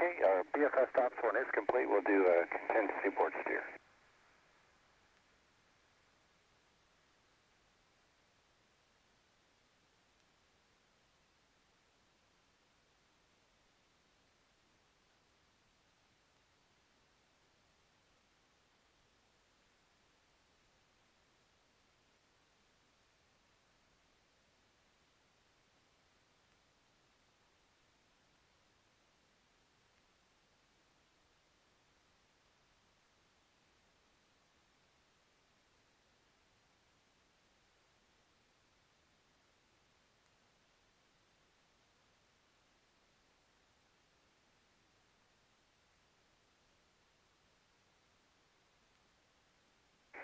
Okay, our BFS stops one is complete. We'll do a contingency port steer.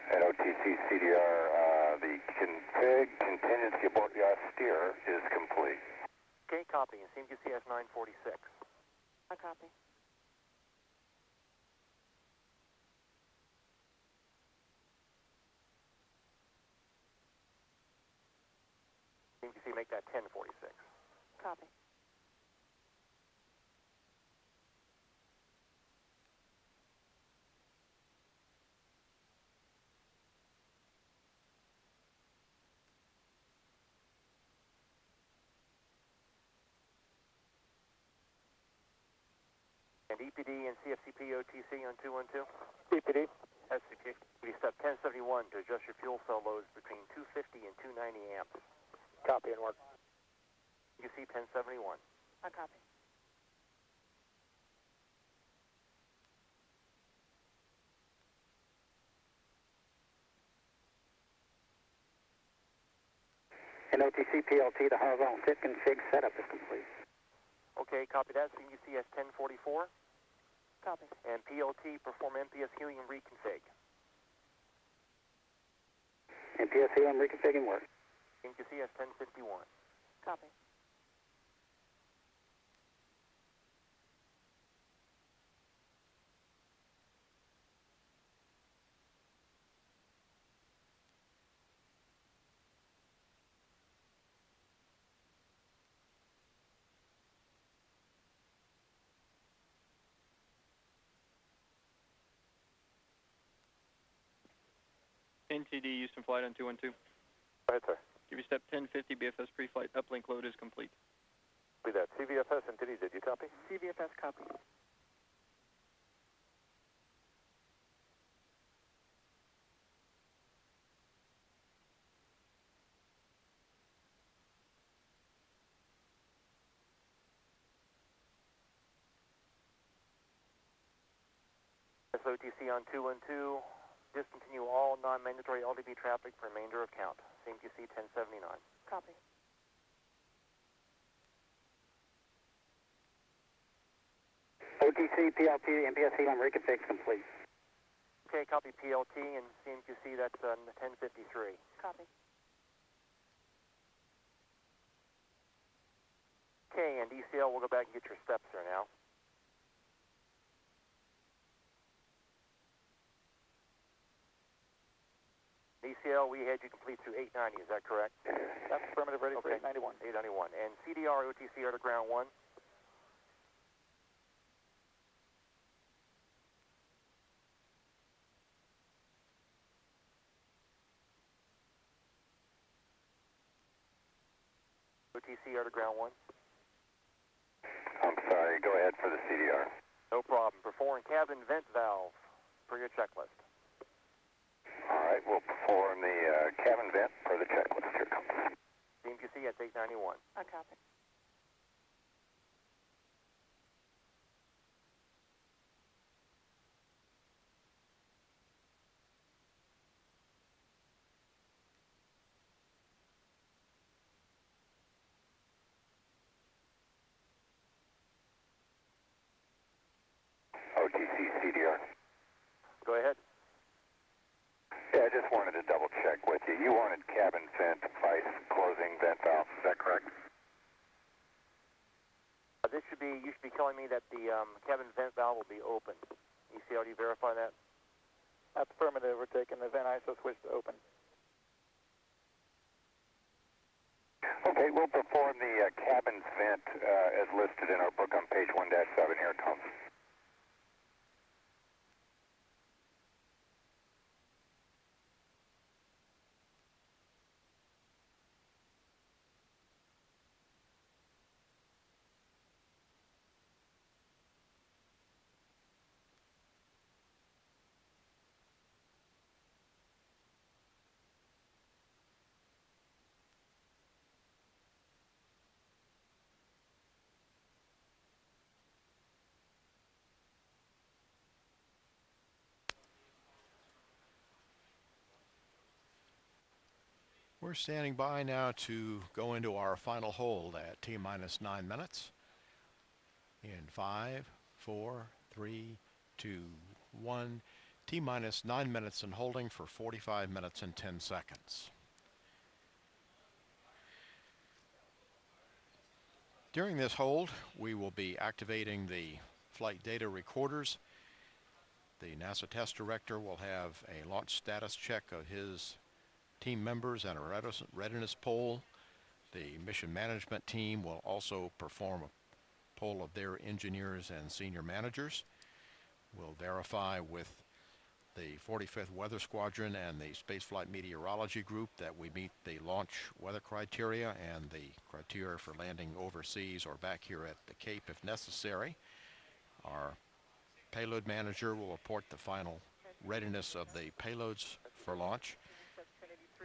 At OTC CDR, the config contingency aboard the steer is complete. Okay, copy. And CMQCS 946. I copy. CMQC, make that 1046. Copy. And EPD and CFCP OTC on 212? EPD. SCP. We step 1071 to adjust your fuel cell loads between 250 and 290 amps. Copy and work. You see 1071. I copy. In OTC PLT, the horizontal tip config setup is complete. Okay, copy that. CMQCS 1044. Copy. And PLT, perform MPS helium reconfig. MPS helium reconfiguring work. CMQCS 1051. Copy. NTD Houston flight on 212. Go ahead, sir. Give you step 1050, BFS pre-flight uplink load is complete. Be that. CVFS NTD, did you copy? CVFS copy. SOTC on 212. Discontinue all non-mandatory LDB traffic for remainder of count. CMQC 1079. Copy. OTC PLT MPS helium reconfig complete. Okay, copy PLT and CMQC, that's 1053. Copy. Okay, and DCL, we'll go back and get your steps there now. DCL, we had you complete through 890, is that correct? That's affirmative, ready for 891. 891. And CDR, OTC, are to ground 1? OTC, are to ground 1? I'm sorry, go ahead for the CDR. No problem. Perform cabin vent valve per your checklist. All right, we'll perform the cabin vent per the checklist. Here comes. CMQC, that's 891. I copy. OTC CDR. Go ahead. Yeah, I just wanted to double check with you. You wanted cabin vent vice closing vent valve, is that correct? This should be, you should be telling me that the cabin vent valve will be open. ECL, do you verify that? That's affirmative. We're taking the vent ISO switch to open. Okay, we'll perform the cabin vent as listed in our book on page 1-7. Here it comes. We're standing by now to go into our final hold at T-minus 9 minutes. In 5, 4, 3, 2, 1. T-minus 9 minutes and holding for 45 minutes and 10 seconds. During this hold, we will be activating the flight data recorders. The NASA test director will have a launch status check of his team members and a readiness poll. The mission management team will also perform a poll of their engineers and senior managers. We'll verify with the 45th Weather Squadron and the Spaceflight Meteorology Group that we meet the launch weather criteria and the criteria for landing overseas or back here at the Cape if necessary. Our payload manager will report the final readiness of the payloads for launch,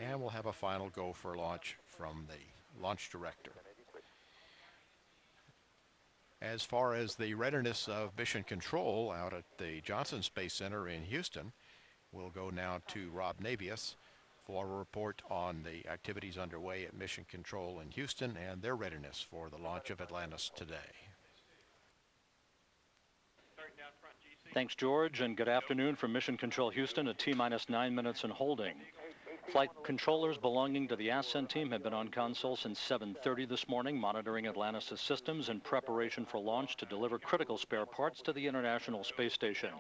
and we'll have a final go for launch from the launch director. As far as the readiness of mission control out at the Johnson Space Center in Houston, we'll go now to Rob Navius for a report on the activities underway at mission control in Houston and their readiness for the launch of Atlantis today. Thanks, George, and good afternoon from Mission Control Houston at T-minus 9 minutes and holding. Flight controllers belonging to the Ascent team have been on console since 7:30 this morning, monitoring Atlantis' systems in preparation for launch to deliver critical spare parts to the International Space Station.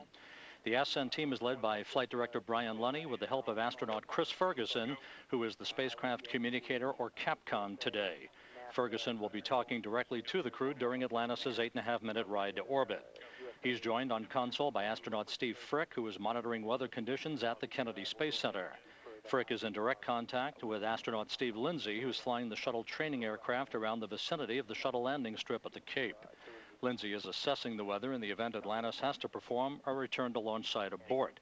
The Ascent team is led by Flight Director Brian Lunny with the help of astronaut Chris Ferguson, who is the spacecraft communicator or CAPCOM today. Ferguson will be talking directly to the crew during Atlantis' 8.5-minute ride to orbit. He's joined on console by astronaut Steve Frick, who is monitoring weather conditions at the Kennedy Space Center. Frick is in direct contact with astronaut Steve Lindsay, who's flying the shuttle training aircraft around the vicinity of the shuttle landing strip at the Cape. Lindsay is assessing the weather in the event Atlantis has to perform a return to launch site abort.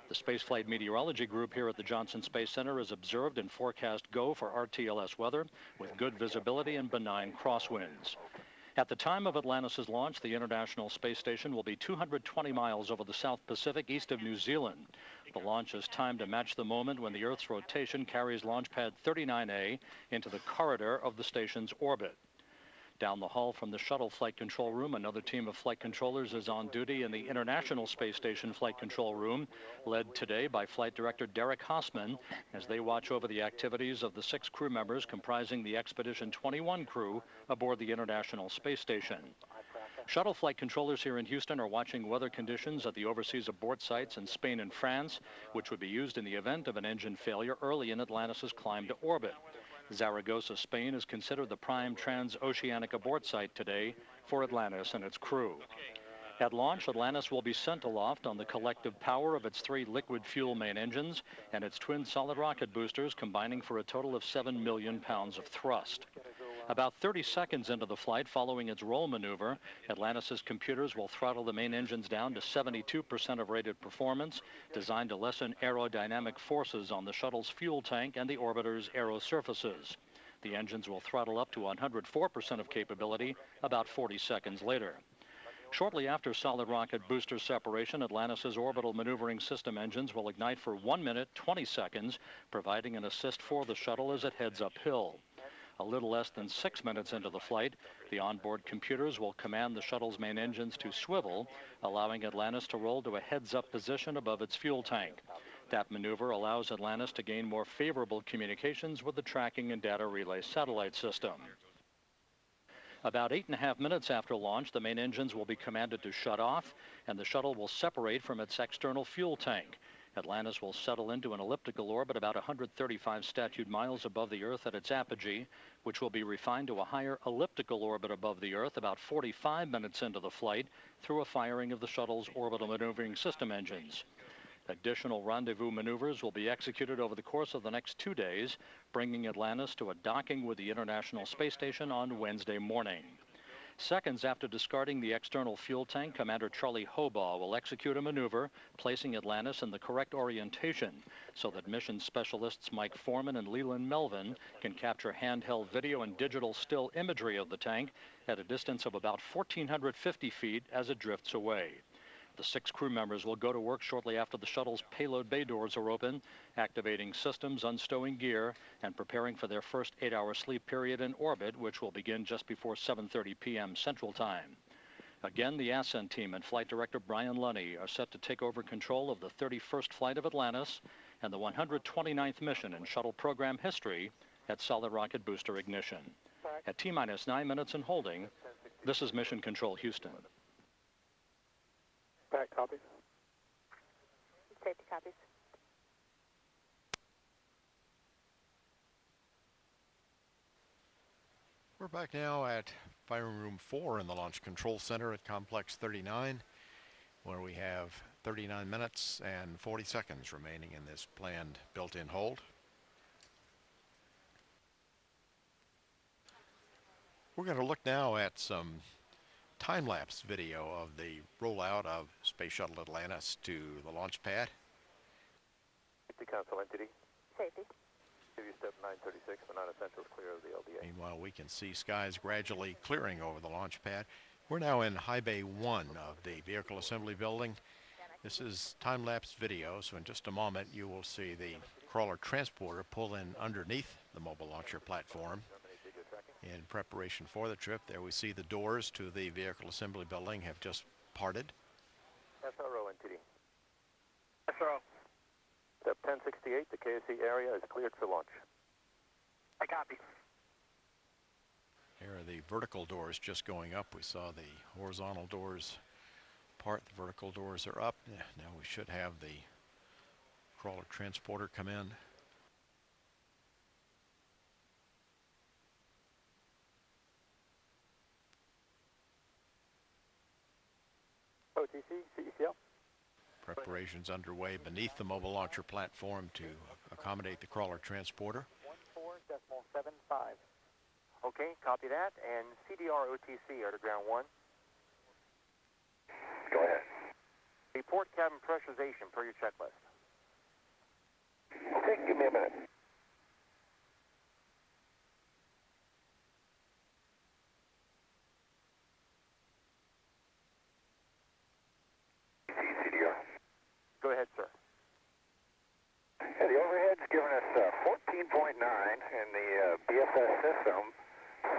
The Spaceflight Meteorology Group here at the Johnson Space Center is observed and forecast go for RTLS weather with good visibility and benign crosswinds. At the time of Atlantis' launch, the International Space Station will be 220 miles over the South Pacific east of New Zealand. The launch is timed to match the moment when the Earth's rotation carries Launch Pad 39A into the corridor of the station's orbit. Down the hall from the shuttle flight control room, another team of flight controllers is on duty in the International Space Station flight control room, led today by Flight Director Derek Hausman, as they watch over the activities of the 6 crew members comprising the Expedition 21 crew aboard the International Space Station. Shuttle flight controllers here in Houston are watching weather conditions at the overseas abort sites in Spain and France, which would be used in the event of an engine failure early in Atlantis' climb to orbit. Zaragoza, Spain is considered the prime transoceanic abort site today for Atlantis and its crew. At launch, Atlantis will be sent aloft on the collective power of its 3 liquid fuel main engines and its twin solid rocket boosters, combining for a total of 7 million pounds of thrust. About 30 seconds into the flight, following its roll maneuver, Atlantis' computers will throttle the main engines down to 72% of rated performance, designed to lessen aerodynamic forces on the shuttle's fuel tank and the orbiter's aero surfaces. The engines will throttle up to 104% of capability about 40 seconds later. Shortly after solid rocket booster separation, Atlantis' orbital maneuvering system engines will ignite for 1 minute, 20 seconds, providing an assist for the shuttle as it heads uphill. A little less than 6 minutes into the flight, the onboard computers will command the shuttle's main engines to swivel, allowing Atlantis to roll to a heads-up position above its fuel tank. That maneuver allows Atlantis to gain more favorable communications with the tracking and data relay satellite system. About 8.5 minutes after launch, the main engines will be commanded to shut off, and the shuttle will separate from its external fuel tank. Atlantis will settle into an elliptical orbit about 135 statute miles above the Earth at its apogee, which will be refined to a higher elliptical orbit above the Earth about 45 minutes into the flight through a firing of the shuttle's orbital maneuvering system engines. Additional rendezvous maneuvers will be executed over the course of the next 2 days, bringing Atlantis to a docking with the International Space Station on Wednesday morning. Seconds after discarding the external fuel tank, Commander Charlie Hobaugh will execute a maneuver, placing Atlantis in the correct orientation so that mission specialists Mike Foreman and Leland Melvin can capture handheld video and digital still imagery of the tank at a distance of about 1,450 feet as it drifts away. The 6 crew members will go to work shortly after the shuttle's payload bay doors are open, activating systems, unstowing gear, and preparing for their first 8-hour sleep period in orbit, which will begin just before 7:30 p.m. Central Time. Again, the ascent team and Flight Director Brian Lunny are set to take over control of the 31st flight of Atlantis and the 129th mission in shuttle program history at solid rocket booster ignition. At T-minus 9 minutes and holding, this is Mission Control Houston. Back, copy. Safety copies. We're back now at Firing Room 4 in the Launch Control Center at Complex 39, where we have 39 minutes and 40 seconds remaining in this planned built-in hold. We're going to look now at some time-lapse video of the rollout of Space Shuttle Atlantis to the launch pad. Safety console entity. Safety. Give you step 936, but non-essentials clear of the LDA. Meanwhile, we can see skies gradually clearing over the launch pad. We're now in High Bay 1 of the Vehicle Assembly Building. This is time-lapse video, so in just a moment you will see the crawler transporter pull in underneath the mobile launcher platform in preparation for the trip. There we see the doors to the Vehicle Assembly Building have just parted. SRO entity. SRO. Step 1068, the KSC area is cleared for launch. I copy. Here are the vertical doors just going up. We saw the horizontal doors part. The vertical doors are up. Now we should have the crawler transporter come in. OTC, CECL. Preparations underway beneath the mobile launcher platform to accommodate the crawler transporter. 14.75. Okay, copy that. And CDR OTC, air to ground 1. Go ahead. Report cabin pressurization per your checklist. Okay, give me a minute. CDR. Go ahead, sir. Yeah, the overhead's giving us 14.9 and the BFS system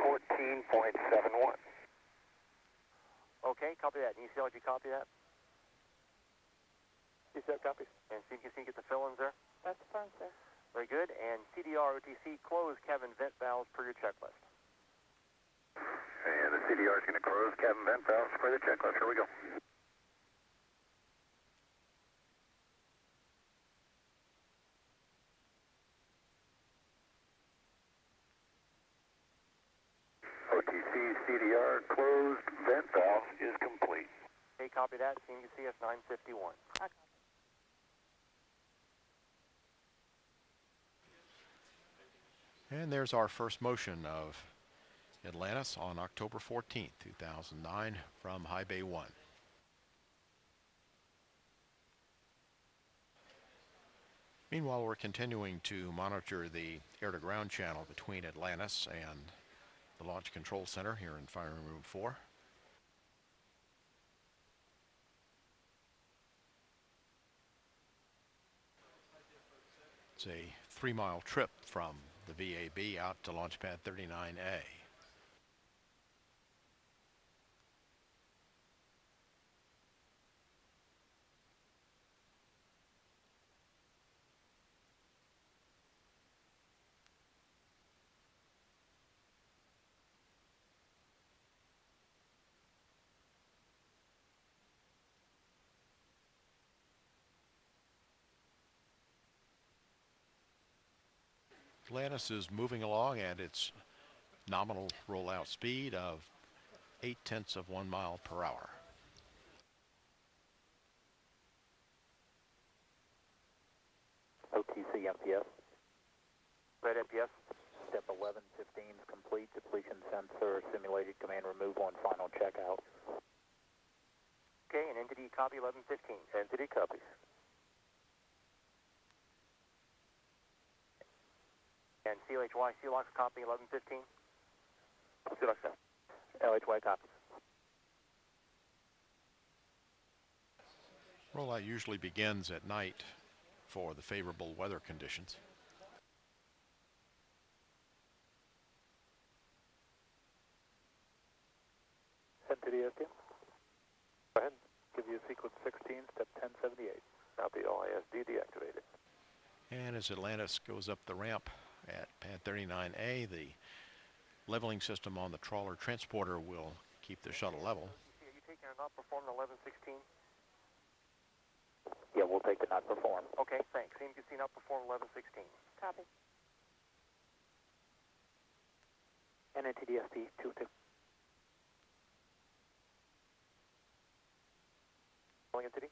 14.71. Okay, copy that. And UCL, did you copy that? UCL copies. And so you can get the fill-ins there? That's fine, sir. Very good. And CDR OTC, close cabin vent valves per your checklist. And the CDR is going to close cabin vent valves for the checklist. Here we go. OTC CDR closed vent valve is complete. Okay, copy that. CMUCS 951. I copy. And there's our first motion of Atlantis on October 14th, 2009 from High Bay 1. Meanwhile, we're continuing to monitor the air-to-ground channel between Atlantis and the Launch Control Center here in Firing Room 4. It's a 3-mile trip from the VAB out to Launch Pad 39A. Atlantis is moving along at its nominal rollout speed of 0.8 miles per hour. OTC MPS. Red MPS. Step 1115 is complete. Depletion sensor, simulated command removal, and final checkout. Okay, and entity copy 1115. Entity copies. And CLHY, CLOX copy 1115. LHY copies. Rollout usually begins at night for the favorable weather conditions. Entity STM. Go ahead. Give you sequence 16, step 1078. Copy, OISD deactivated. And as Atlantis goes up the ramp at pad 39A, the leveling system on the trawler transporter will keep the shuttle level. Are you taking a not performed 1116? Yeah, we'll take the not perform. Okay, thanks. CMQC not performed 1116. Copy. And NTDSD 22. Calling entity?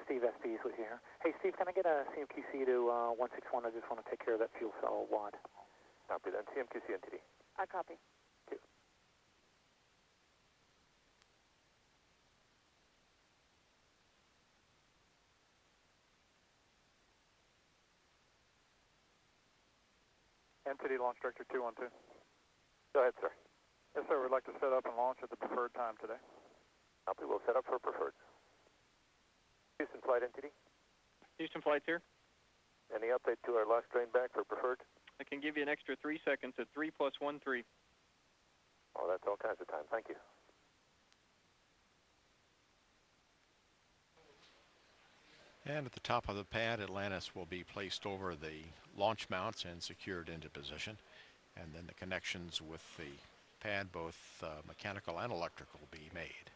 Steve SP is with you here. Hey, Steve, can I get a CMQC to 161? I just want to take care of that fuel cell wad. Copy then. CMQC entity. I copy. Entity Launch Director 212. Go ahead, sir. Yes, sir. We'd like to set up and launch at the preferred time today. Copy. We'll set up for preferred. Houston flight entity. Houston flight's here. Any update to our last train back for preferred? I can give you an extra 3 seconds at 3 + 1 3. Oh, that's all kinds of time. Thank you. And at the top of the pad, Atlantis will be placed over the launch mounts and secured into position. And then the connections with the pad, both mechanical and electrical, will be made.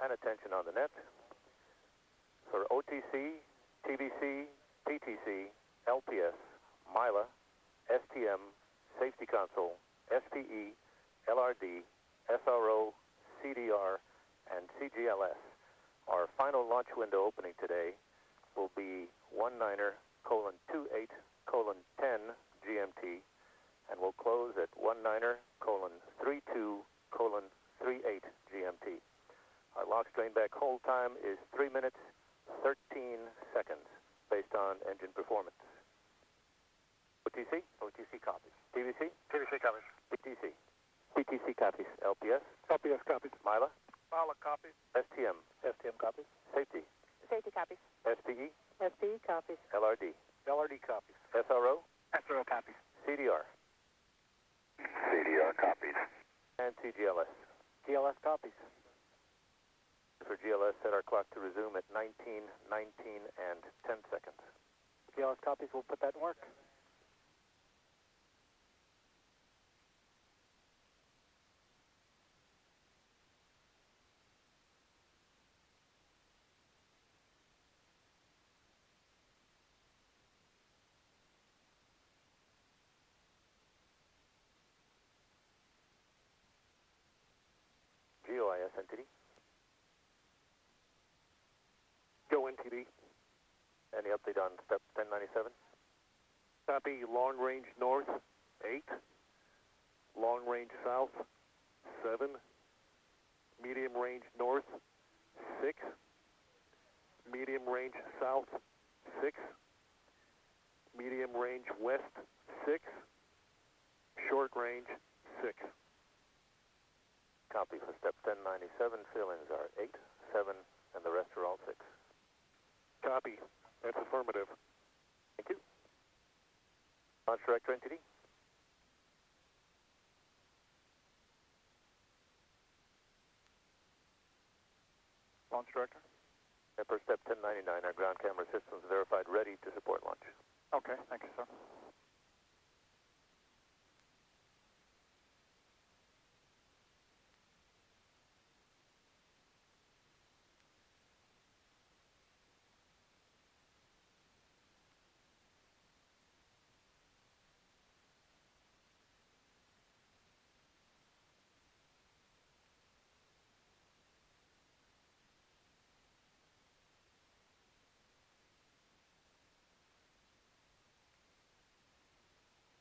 And attention on the net. For OTC, TBC, PTC, LPS, MILA, STM, Safety Console, SPE, LRD, SRO, CDR, and CGLS. Our final launch window opening today will be 19:28:10 GMT, and will close at 19:32:38 GMT. Our LOX train back hold time is 3 minutes, 13 seconds, based on engine performance. OTC? OTC copies. TVC? TVC copies. PTC? PTC copies. LPS? LPS copies. MILA? Pilot copies. STM? STM copies. Safety? Safety copies. SPE? SPE copies. LRD? LRD copies. SRO? SRO copies. CDR? CDR copies. And CGLS? GLS copies. For GLS, set our clock to resume at 19, 19, and 10 seconds. GLS copies, we'll put that in work. GOIS entity. Go NTD. Any update on step 1097? Copy. Long range north, 8. Long range south, 7. Medium range north, 6. Medium range south, 6. Medium range west, 6. Short range, 6. Copy for step 1097. Fill-ins are 8, 7, and the rest are all 6. Copy. That's affirmative. Thank you. Launch director entity. Launch director. And for step 1099, our ground camera systems verified ready to support launch. Okay. Thank you, sir.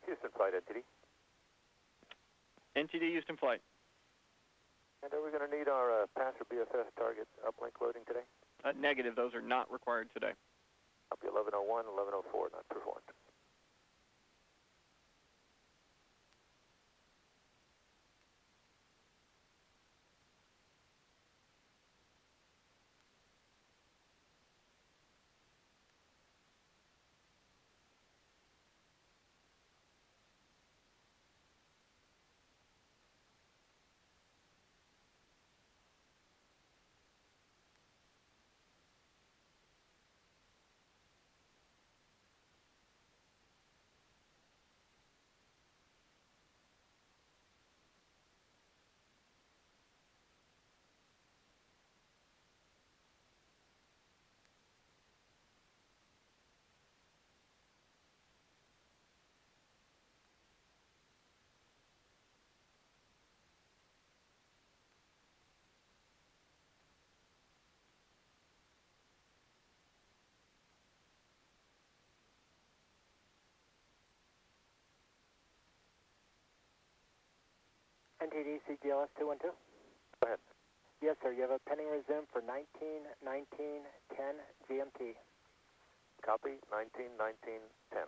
Houston flight entity. NTD Houston flight. And are we going to need our pass or BFS target uplink loading today? Negative. Those are not required today. Copy 1101, 1104, not performed. NTD CGLS 212. Go ahead. Yes, sir. You have a pending resume for 19:19:10 GMT. Copy 19:19:10.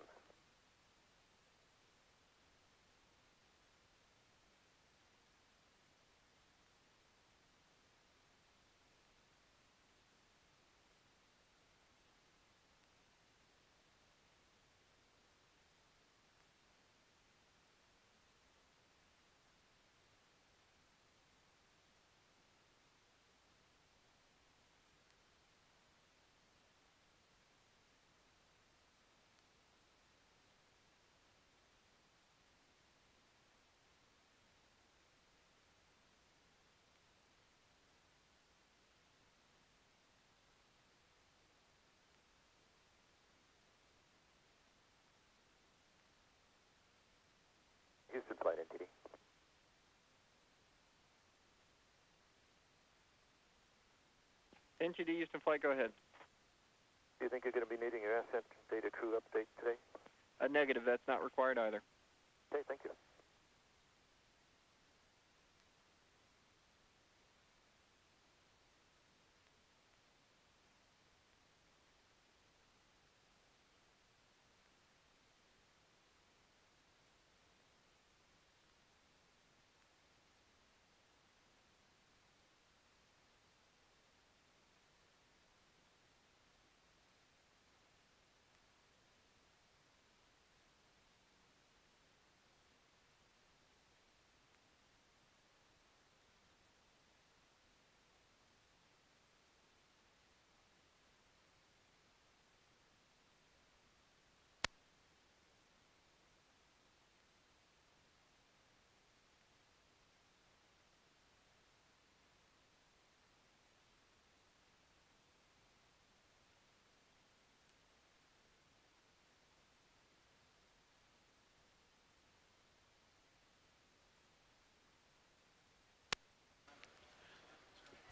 Houston flight, NTD. NTD Houston flight, go ahead. Do you think you're going to be needing your ascent data crew update today? A negative, that's not required either. Okay, thank you.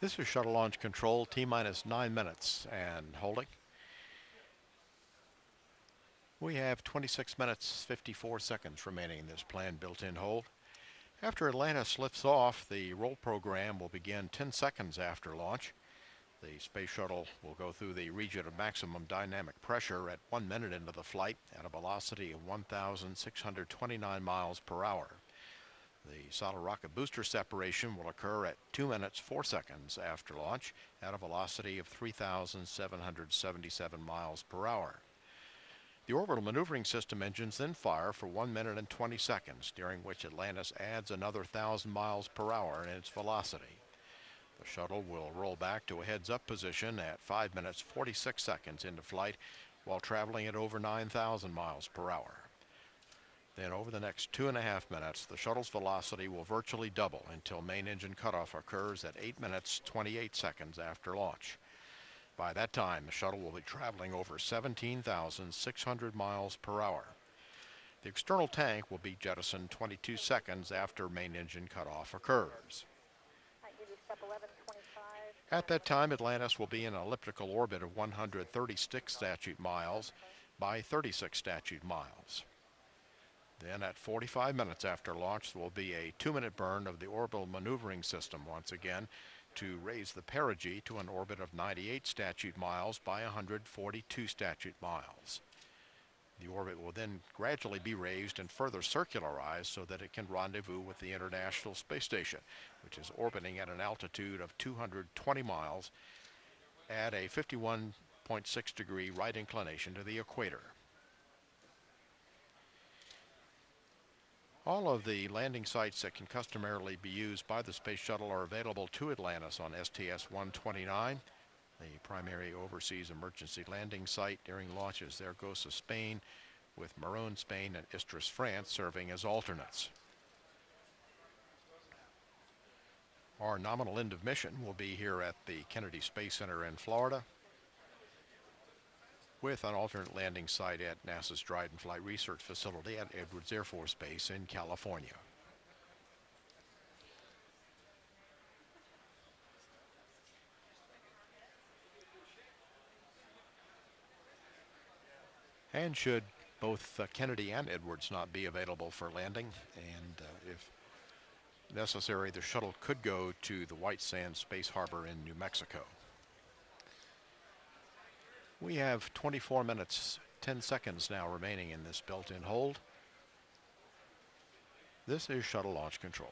This is Shuttle Launch Control, T-minus 9 minutes and holding. We have 26 minutes, 54 seconds remaining in this planned built-in hold. After Atlantis lifts off, the roll program will begin 10 seconds after launch. The space shuttle will go through the region of maximum dynamic pressure at 1 minute into the flight at a velocity of 1,629 miles per hour. The solid rocket booster separation will occur at 2 minutes 4 seconds after launch at a velocity of 3,777 miles per hour. The orbital maneuvering system engines then fire for 1 minute and 20 seconds, during which Atlantis adds another 1,000 miles per hour in its velocity. The shuttle will roll back to a heads-up position at 5 minutes 46 seconds into flight while traveling at over 9,000 miles per hour. Then over the next 2.5 minutes, the shuttle's velocity will virtually double until main engine cutoff occurs at 8 minutes 28 seconds after launch. By that time, the shuttle will be traveling over 17,600 miles per hour. The external tank will be jettisoned 22 seconds after main engine cutoff occurs. At that time, Atlantis will be in an elliptical orbit of 136 statute miles by 36 statute miles. Then at 45 minutes after launch, there will be a 2-minute burn of the orbital maneuvering system once again to raise the perigee to an orbit of 98 statute miles by 142 statute miles. The orbit will then gradually be raised and further circularized so that it can rendezvous with the International Space Station, which is orbiting at an altitude of 220 miles at a 51.6 degree right inclination to the equator. All of the landing sites that can customarily be used by the Space Shuttle are available to Atlantis on STS-129. The primary overseas emergency landing site during launch is Zaragoza, Spain, with Maroon, Spain, and Istres, France serving as alternates. Our nominal end of mission will be here at the Kennedy Space Center in Florida, with an alternate landing site at NASA's Dryden Flight Research Facility at Edwards Air Force Base in California. And should both Kennedy and Edwards not be available for landing, and if necessary, the shuttle could go to the White Sands Space Harbor in New Mexico. We have 24 minutes, 10 seconds now remaining in this built-in hold. This is Shuttle Launch Control.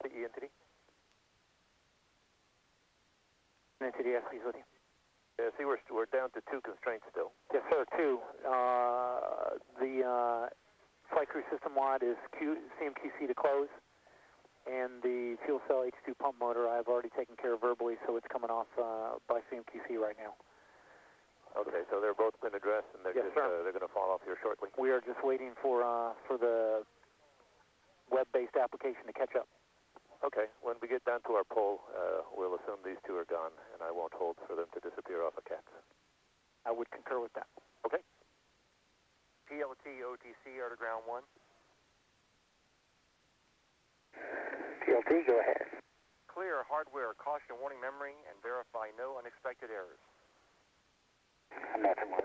The entity. And TDS, please, with you. Yeah, see, we're down to 2 constraints still. Yes, sir, 2. The flight crew system-wide is CMQC to close, and the fuel cell H2 pump motor I've already taken care of verbally, so it's coming off by CMQC right now. Okay, so they're both been addressed, and they're Yes, just sir. they're going to fall off here shortly. We are just waiting for the web-based application to catch up. Okay, when we get down to our pole, we'll assume these 2 are gone, and I won't hold for them to disappear off of CATS. I would concur with that. Okay. TLT OTC, air to ground 1. TLT, go ahead. Clear hardware caution warning memory and verify no unexpected errors. Nothing more.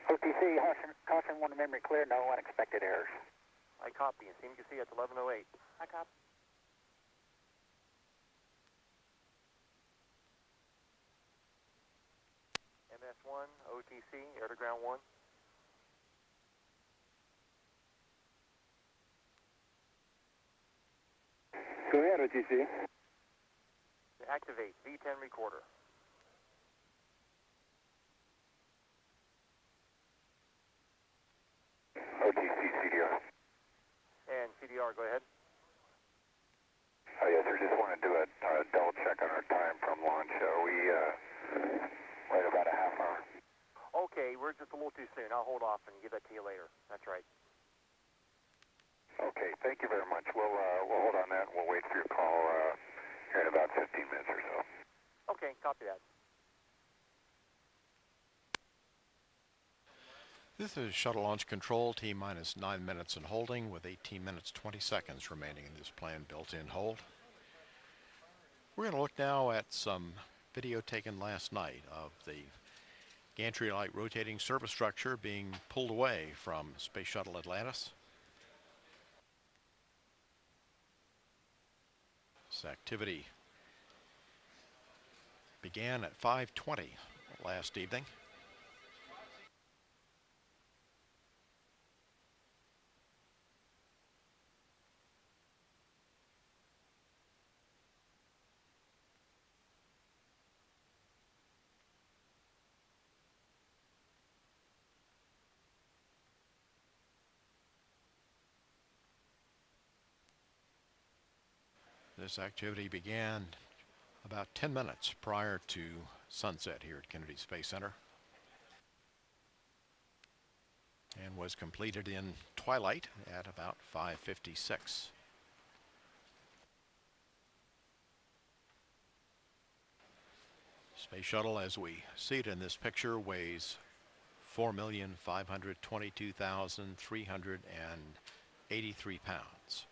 OTC, caution warning memory clear, no unexpected errors. I copy. And CMQC at 1108. I copy. MS1, OTC, air to ground 1. Go ahead, OTC. Activate V10 recorder. OTC, CDR. And CDR, go ahead. Oh, yes, sir. Just want to do a double check on our time from launch. We right about a half hour. Okay, we're just a little too soon. I'll hold off and give that to you later. That's right. Okay, thank you very much. We'll hold on that and we'll wait for your call here in about 15 minutes or so. Okay, copy that. This is Shuttle Launch Control, T-minus 9 minutes and holding with 18 minutes 20 seconds remaining in this planned built-in hold. We're going to look now at some video taken last night of the gantry light rotating service structure being pulled away from Space Shuttle Atlantis. This activity began at 5:20 last evening. This activity began about 10 minutes prior to sunset here at Kennedy Space Center and was completed in twilight at about 5:56. Space Shuttle, as we see it in this picture, weighs 4,522,383 pounds.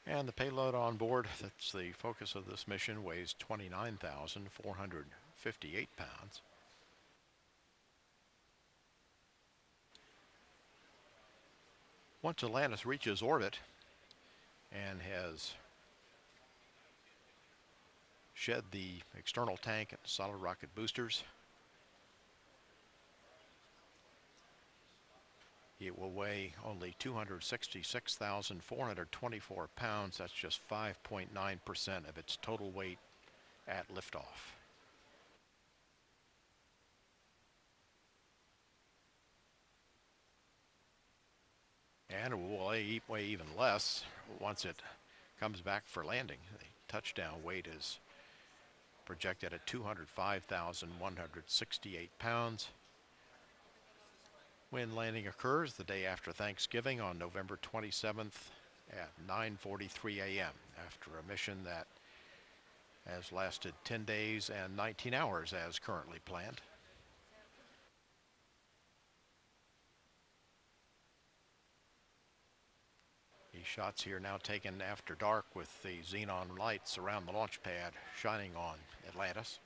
And the payload on board, that's the focus of this mission, weighs 29,458 pounds. Once Atlantis reaches orbit and has shed the external tank and solid rocket boosters, it will weigh only 266,424 pounds. That's just 5.9% of its total weight at liftoff. And it will weigh even less once it comes back for landing. The touchdown weight is projected at 205,168 pounds. When landing occurs the day after Thanksgiving on November 27th at 9:43 a.m. after a mission that has lasted 10 days and 19 hours as currently planned. These shots here now taken after dark with the xenon lights around the launch pad shining on Atlantis.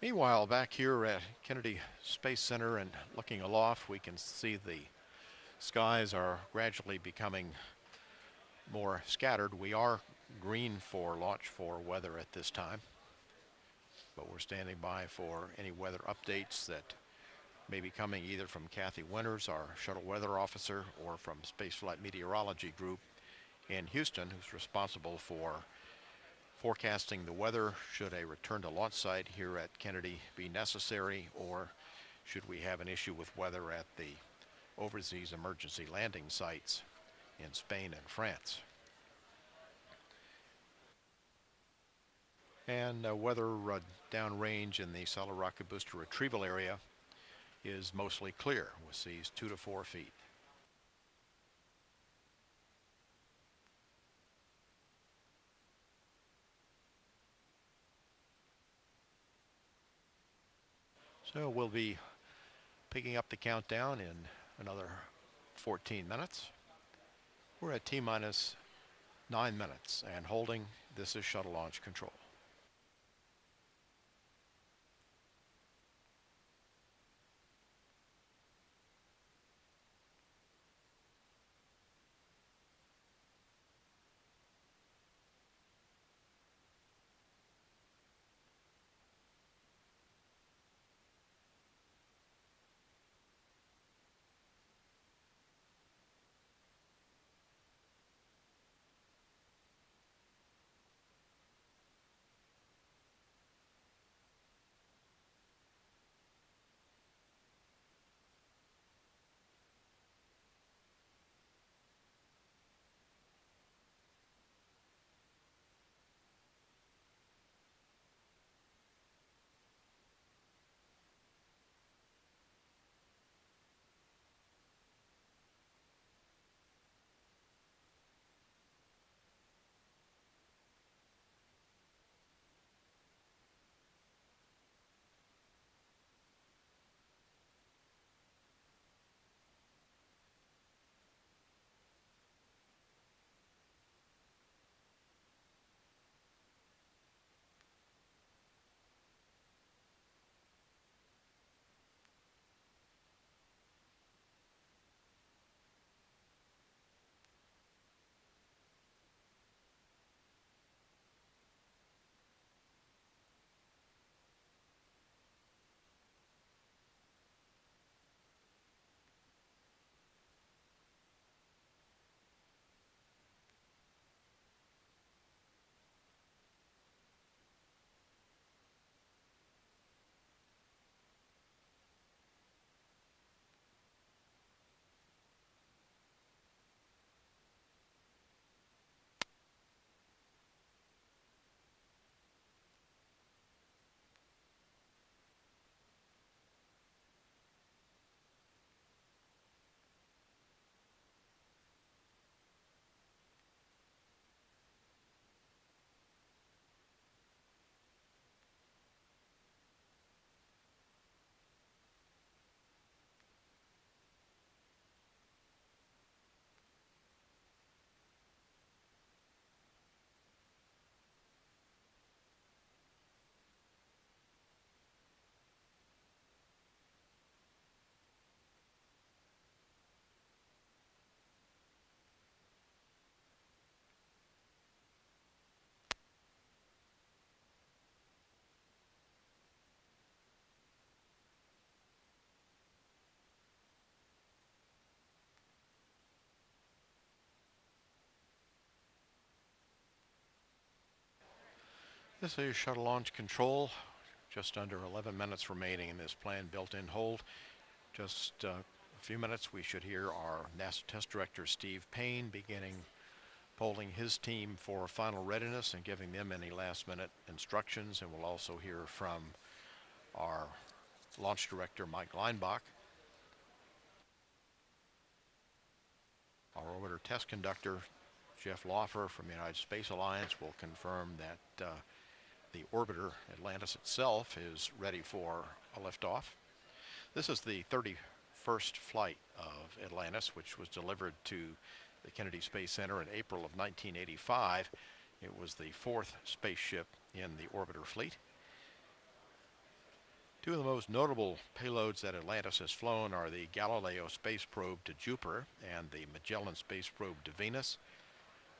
Meanwhile, back here at Kennedy Space Center and looking aloft, we can see the skies are gradually becoming more scattered. We are green for launch for weather at this time, but we're standing by for any weather updates that may be coming either from Kathy Winters, our shuttle weather officer, or from Spaceflight Meteorology Group in Houston, who's responsible for forecasting the weather should a return to launch site here at Kennedy be necessary, or should we have an issue with weather at the overseas emergency landing sites in Spain and France. And weather downrange in the solid rocket booster retrieval area is mostly clear with seas 2 to 4 feet. So we'll be picking up the countdown in another 14 minutes. We're at T-minus 9 minutes and holding. This is shuttle launch control. This is shuttle launch control. Just under 11 minutes remaining in this planned built-in hold. Just a few minutes we should hear our NASA Test Director Steve Payne beginning polling his team for final readiness and giving them any last-minute instructions. And we'll also hear from our Launch Director Mike Leinbach. test conductor, Jeff Laufer from the United Space Alliance, will confirm that the orbiter, Atlantis itself, is ready for a liftoff. This is the 31st flight of Atlantis, which was delivered to the Kennedy Space Center in April of 1985. It was the 4th spaceship in the orbiter fleet. Two of the most notable payloads that Atlantis has flown are the Galileo space probe to Jupiter and the Magellan space probe to Venus,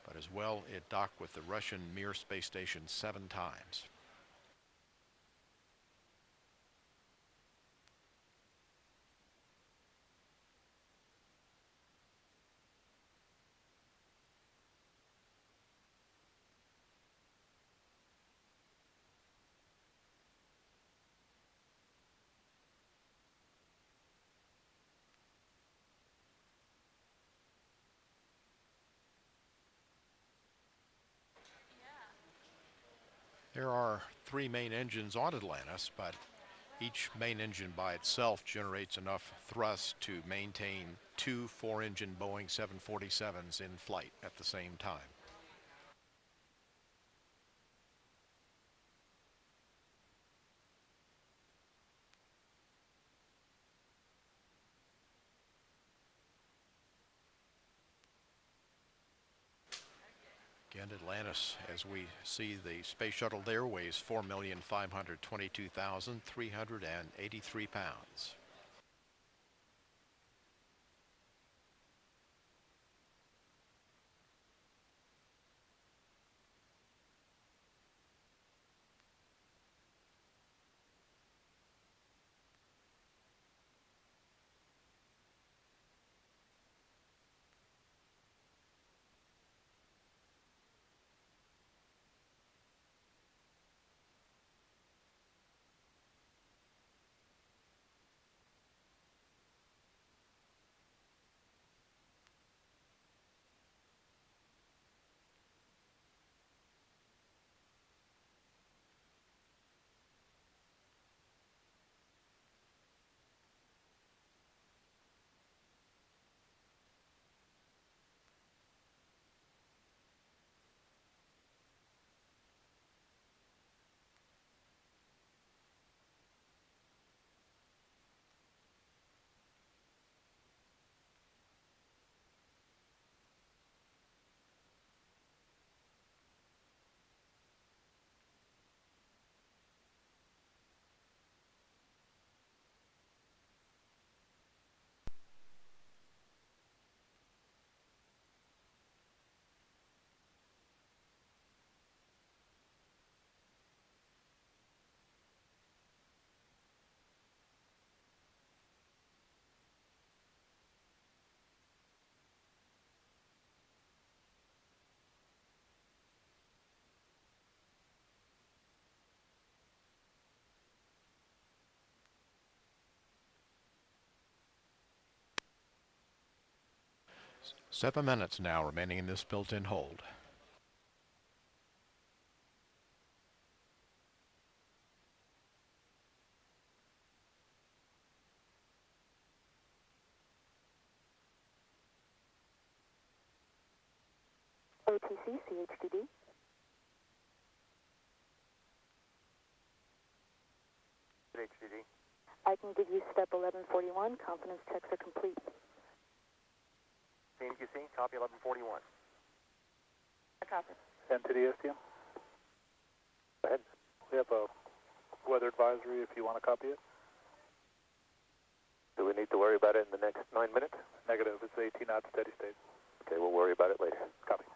but as well it docked with the Russian Mir space station 7 times. There are 3 main engines on Atlantis, but each main engine by itself generates enough thrust to maintain 2 4-engine Boeing 747s in flight at the same time. Again, Atlantis, as we see the space shuttle there, weighs 4,522,383 pounds. Seven minutes now remaining in this built-in hold. OTC, CHDD. HDD. I can give you step 1141. Confidence checks are complete. CMQC, copy 1141. A copy. And to the STM? Go ahead. We have a weather advisory if you want to copy it. Do we need to worry about it in the next 9 minutes? Negative. It's 18 knots steady state. Okay, we'll worry about it later. Copy.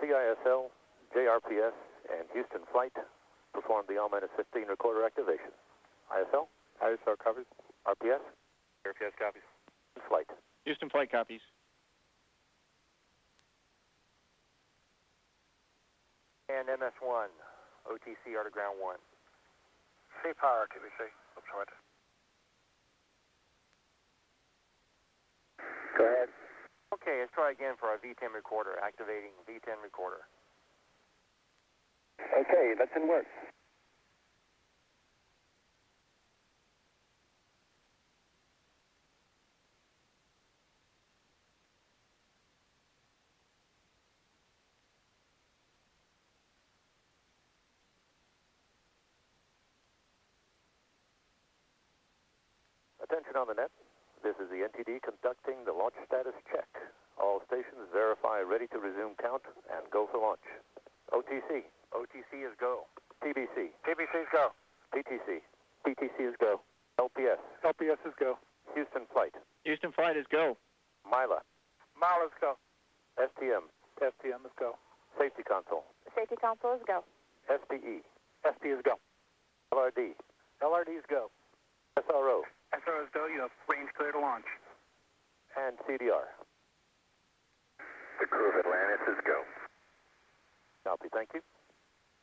CISL, JRPS, and Houston Flight performed the L-15 recorder activation. ISL? ISL copies. RPS? RPS copies. Flight. Houston Flight copies. And MS1, OTC, Art of Ground 1. C-Power, TBC. Oops, what? Go ahead. Okay, let's try again for our V10 recorder, activating V10 recorder. Okay, that's in work. Attention on the net. This is the NTD conducting the launch status check. All stations verify ready to resume count and go for launch. OTC. OTC is go. TBC. TBC is go. PTC. PTC is go. LPS. LPS is go. Houston flight. Houston flight is go. MILA. Mile is go. STM. STM is go. Safety console. Safety console is go. SPE. SP is go. LRD. LRD is go. SRO. SRO is go. You have range clear to launch. And CDR. The crew of Atlantis is go. Copy, thank you.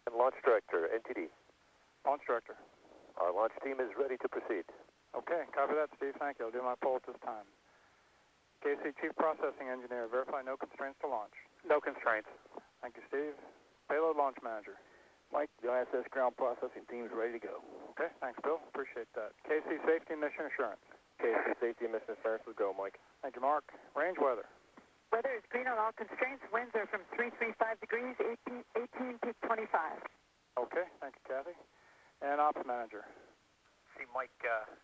And launch director, NTD. Launch director. Our launch team is ready to proceed. Okay, copy that, Steve. Thank you. I'll do my poll at this time. KC Chief Processing Engineer, verify no constraints to launch. No constraints. Thank you, Steve. Payload Launch Manager. Mike, the ISS ground processing team is ready to go. Okay, thanks, Bill. Appreciate that. KC Safety Mission Assurance. KC Safety Mission Assurance is go, Mike. Thank you, Mark. Range weather. Weather is green on all constraints. Winds are from 335 degrees, 18 to 25. Okay, thank you, Kathy. And Ops Manager. See, Mike,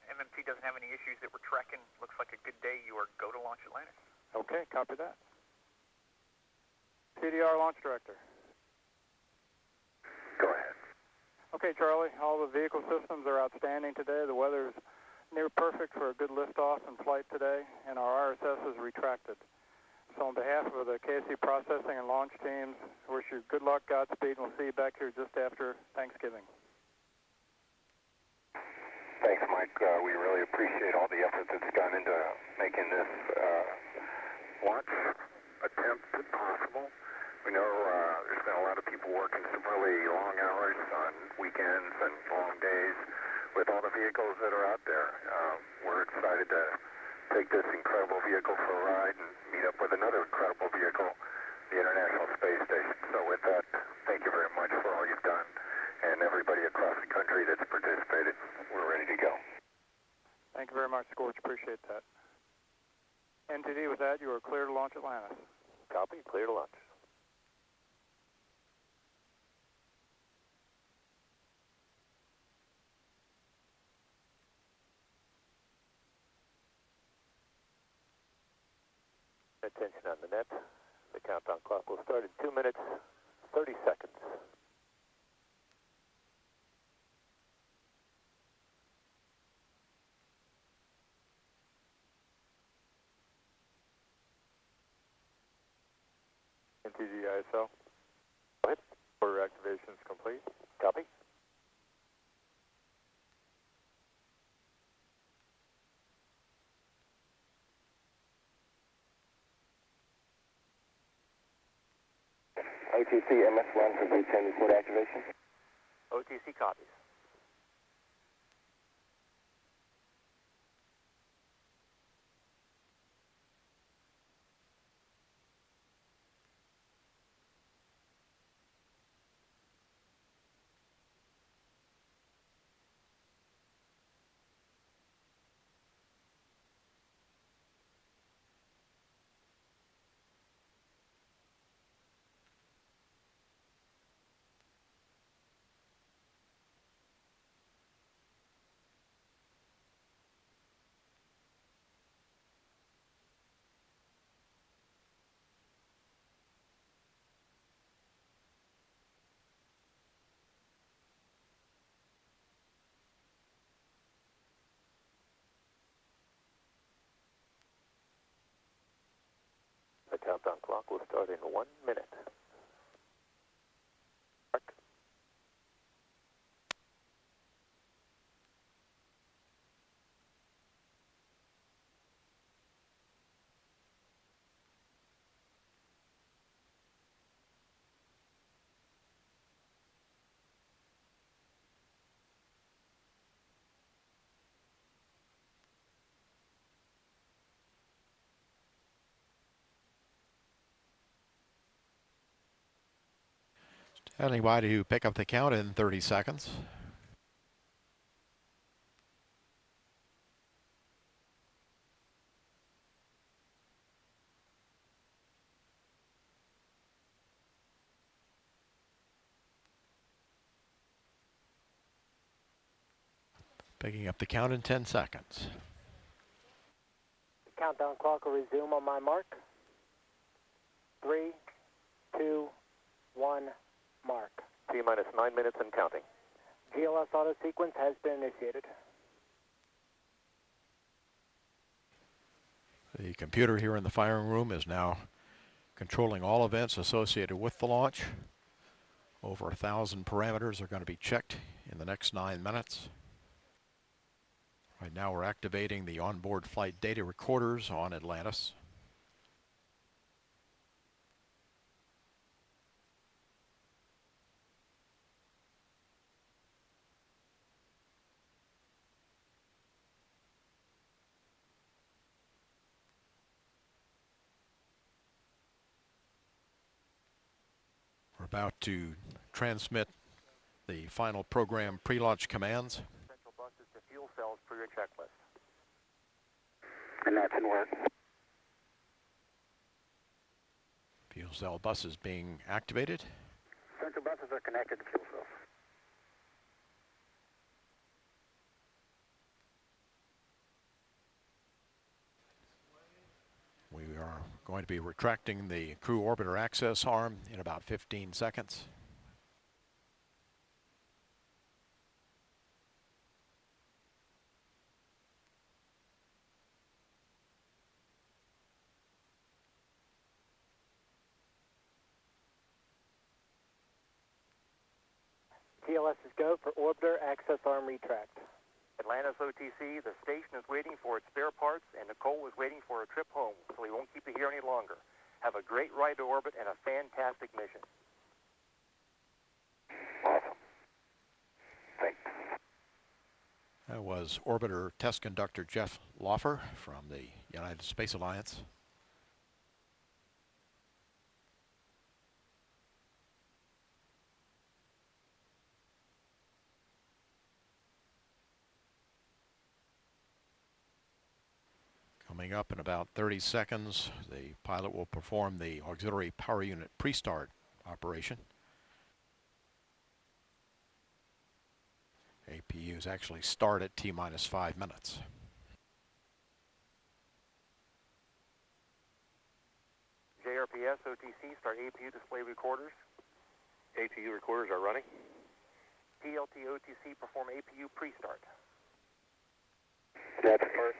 MMT doesn't have any issues that we're tracking. Looks like a good day. You are go to launch Atlantis. Okay, copy that. CDR Launch Director. Go ahead. Okay, Charlie, all the vehicle systems are outstanding today. The weather is near perfect for a good liftoff and flight today, and our RSS is retracted. So on behalf of the KC processing and launch teams, wish you good luck, Godspeed, and we'll see you back here just after Thanksgiving. Thanks, Mike. We really appreciate all the effort that's gone into making this launch attempt possible. We know there's been a lot of people working some really long hours on weekends and long days with all the vehicles that are out there. We're excited to take this incredible vehicle for a ride and meet up with another incredible vehicle, the International Space Station. So with that, thank you very much for all you've done, and everybody across the country that's participated. We're ready to go. Thank you very much, Scorch. Appreciate that. NTD, with that, you are clear to launch Atlantis. Copy, clear to launch. Attention on the net. The countdown clock will start in 2 minutes, 30 seconds. NTD ISL. Go ahead. Order activation is complete. Copy. OTC MS1 for V10 report activation. OTC copies. The countdown clock will start in 1 minute. Mark. Standing by to pick up the count in 30 seconds. Picking up the count in 10 seconds. The countdown clock will resume on my mark. 3, 2, 1, mark. T-minus 9 minutes and counting. GLS auto sequence has been initiated. The computer here in the firing room is now controlling all events associated with the launch. Over 1,000 parameters are going to be checked in the next 9 minutes. Right now we're activating the onboard flight data recorders on Atlantis. We're about to transmit the final program pre-launch commands. Central buses to fuel cells per your checklist. And that's in work. Fuel cell buses being activated. Central buses are connected to fuel cells. We are going to be retracting the crew orbiter access arm in about 15 seconds. TLS is go for orbiter access arm retract. Atlantis OTC, the station is waiting for its spare parts, and Nicole is waiting for a trip home, so we won't keep you here any longer. Have a great ride to orbit and a fantastic mission. Awesome. Thanks. That was orbiter test conductor Jeff Laufer from the United Space Alliance. Coming up in about 30 seconds, the pilot will perform the auxiliary power unit pre-start operation. APUs actually start at T-minus 5 minutes. JRPS OTC, start APU display recorders. APU recorders are running. TLT OTC, perform APU pre-start. That's first.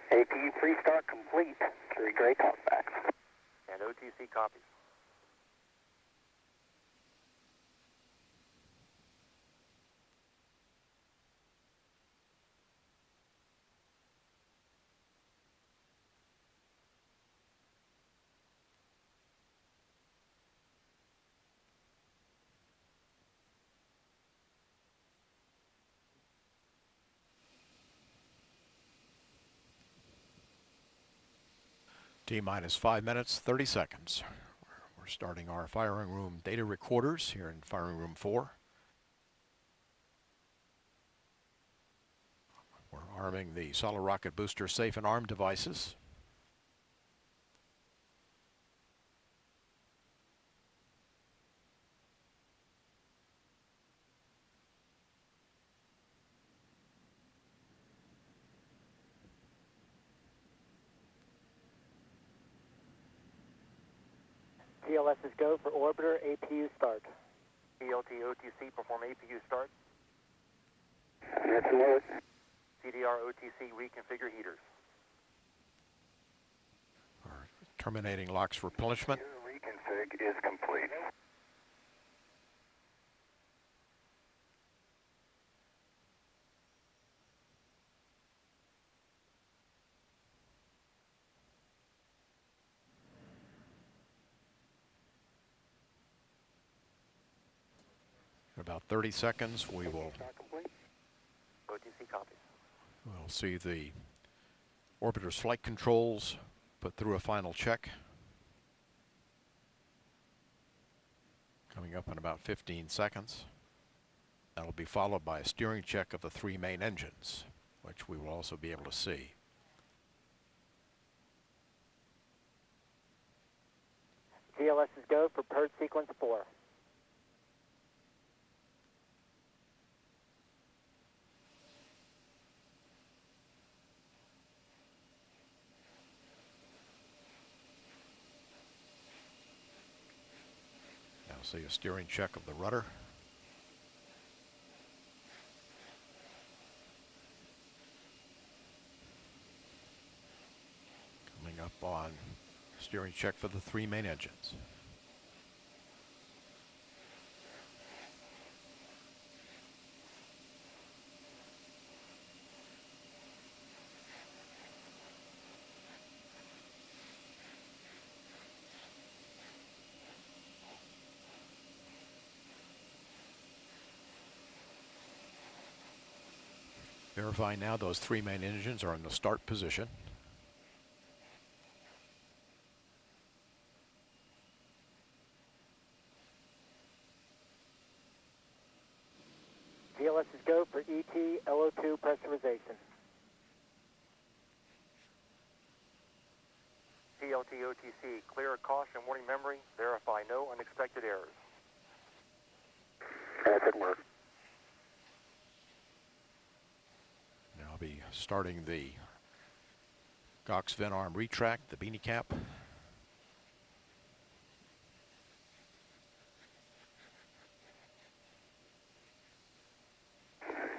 APU pre-start complete. 3 gray talkbacks. And OTC copies. T-minus 5 minutes, 30 seconds. We're starting our firing room data recorders here in firing room 4. We're arming the solid rocket booster safe and arm devices. TLS is go for orbiter APU start. TLT OTC, perform APU start. That's in work. CDR OTC, reconfigure heaters. Our terminating LOX replenishment. Reconfig is complete. about 30 seconds, we will OTC copies. we'll see the orbiter's flight controls put through a final check. Coming up in about 15 seconds. That'll be followed by a steering check of the 3 main engines, which we will also be able to see. GLS is go for PERT sequence 4. Now see a steering check of the rudder. Coming up on steering check for the 3 main engines. Verifying now those 3 main engines are in the start position. GLS is go for ET LO2 pressurization. CLT OTC, clear caution warning memory, verify no unexpected errors. That could work. Now I'll be starting the Cox vent arm retract, the beanie cap.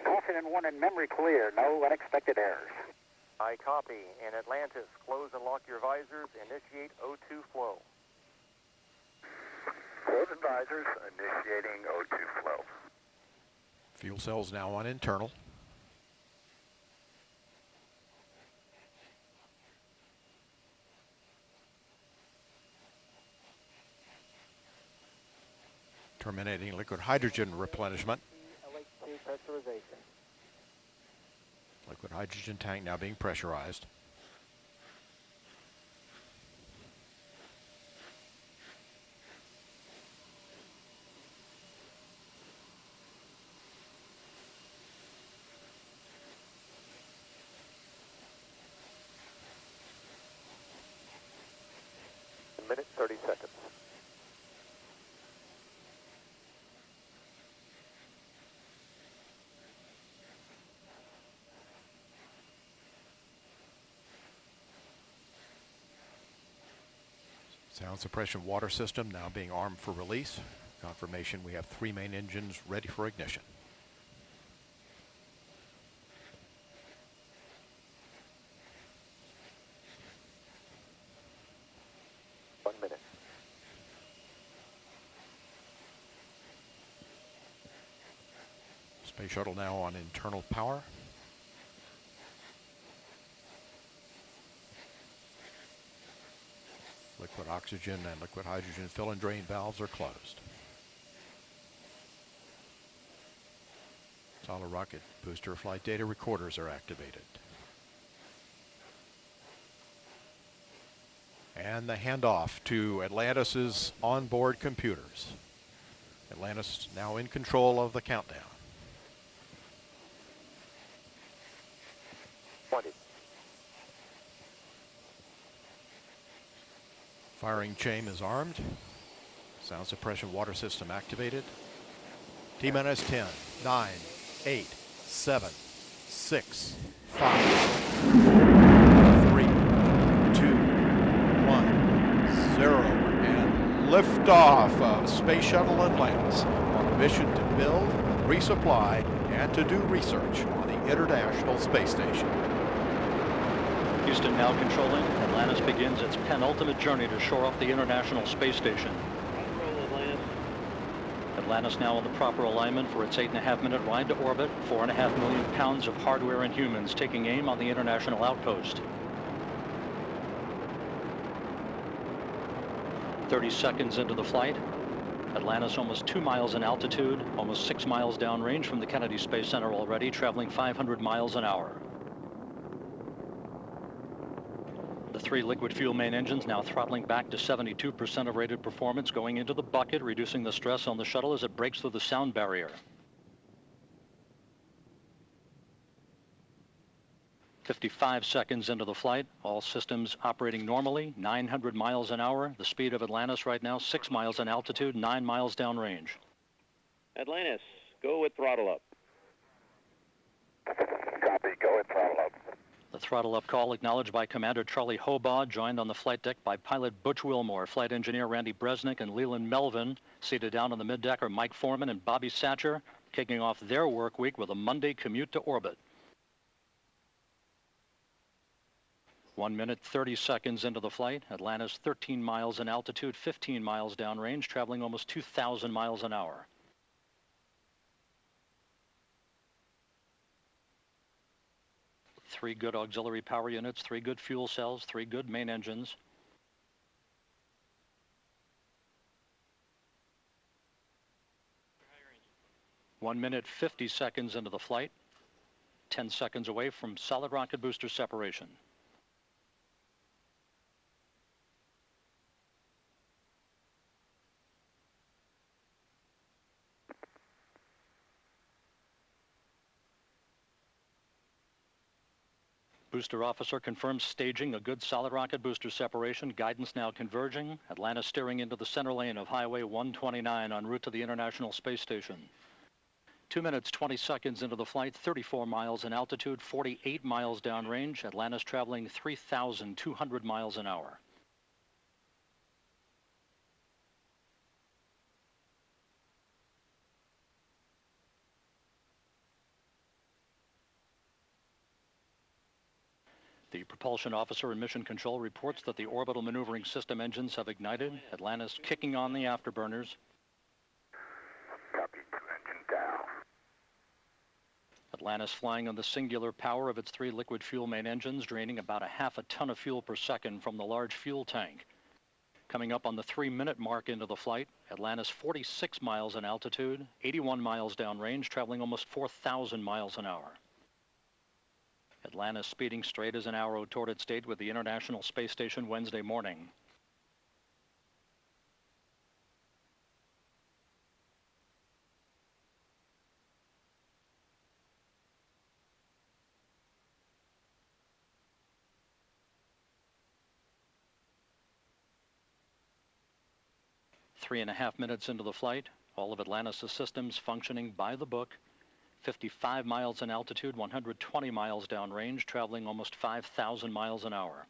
Caution and warning memory clear, no unexpected errors. I copy. In Atlantis, close and lock your visors, initiate O2 flow. Close visors, initiating O2 flow. Fuel cells now on internal. Terminating liquid hydrogen replenishment. LH2 pressurization. Liquid hydrogen tank now being pressurized. A minute, 30 seconds. Sound suppression water system now being armed for release. Confirmation we have 3 main engines ready for ignition. Space Shuttle now on internal power. Liquid oxygen and liquid hydrogen fill and drain valves are closed. Solid rocket booster flight data recorders are activated. And the handoff to Atlantis' onboard computers. Atlantis now in control of the countdown. 20. Firing chain is armed. Sound suppression water system activated. T-minus 10, 9, 8, 7, 6, 5, 3, 2, 1, 0. And liftoff of Space Shuttle Atlantis on a mission to build, resupply, and to do research on the International Space Station. Houston now controlling. Atlantis begins its penultimate journey to shore up the International Space Station. Atlantis now in the proper alignment for its 8.5-minute ride to orbit. 4.5 million pounds of hardware and humans taking aim on the International Outpost. 30 seconds into the flight. Atlantis almost 2 miles in altitude, almost 6 miles downrange from the Kennedy Space Center already, traveling 500 miles an hour. The 3 liquid fuel main engines now throttling back to 72% of rated performance, going into the bucket, reducing the stress on the shuttle as it breaks through the sound barrier. 55 seconds into the flight, all systems operating normally, 900 miles an hour. The speed of Atlantis right now, 6 miles in altitude, 9 miles downrange. Atlantis, go with throttle up. Copy, go with throttle up. The throttle up call acknowledged by Commander Charlie Hobaugh, joined on the flight deck by pilot Butch Wilmore, flight engineer Randy Bresnik, and Leland Melvin. Seated down on the middeck are Mike Foreman and Bobby Satcher, kicking off their work week with a Monday commute to orbit. 1 minute, 30 seconds into the flight. Atlantis 13 miles in altitude, 15 miles downrange, traveling almost 2,000 miles an hour. Three good auxiliary power units, 3 good fuel cells, 3 good main engines. One minute, 50 seconds into the flight. 10 seconds away from solid rocket booster separation. Booster officer confirms staging a good solid rocket booster separation. Guidance now converging. Atlantis steering into the center lane of Highway 129 en route to the International Space Station. 2 minutes, 20 seconds into the flight, 34 miles in altitude, 48 miles downrange. Atlantis traveling 3,200 miles an hour. The propulsion officer in mission control reports that the orbital maneuvering system engines have ignited. Atlantis kicking on the afterburners. Copy, 2 engine down. Atlantis flying on the singular power of its 3 liquid fuel main engines, draining about ½ a ton of fuel per second from the large fuel tank. Coming up on the 3-minute mark into the flight, Atlantis 46 miles in altitude, 81 miles downrange, traveling almost 4,000 miles an hour. Atlantis speeding straight as an arrow toward its date with the International Space Station Wednesday morning. Three and a half minutes into the flight, all of Atlantis' systems functioning by the book. 55 miles in altitude, 120 miles downrange, traveling almost 5,000 miles an hour.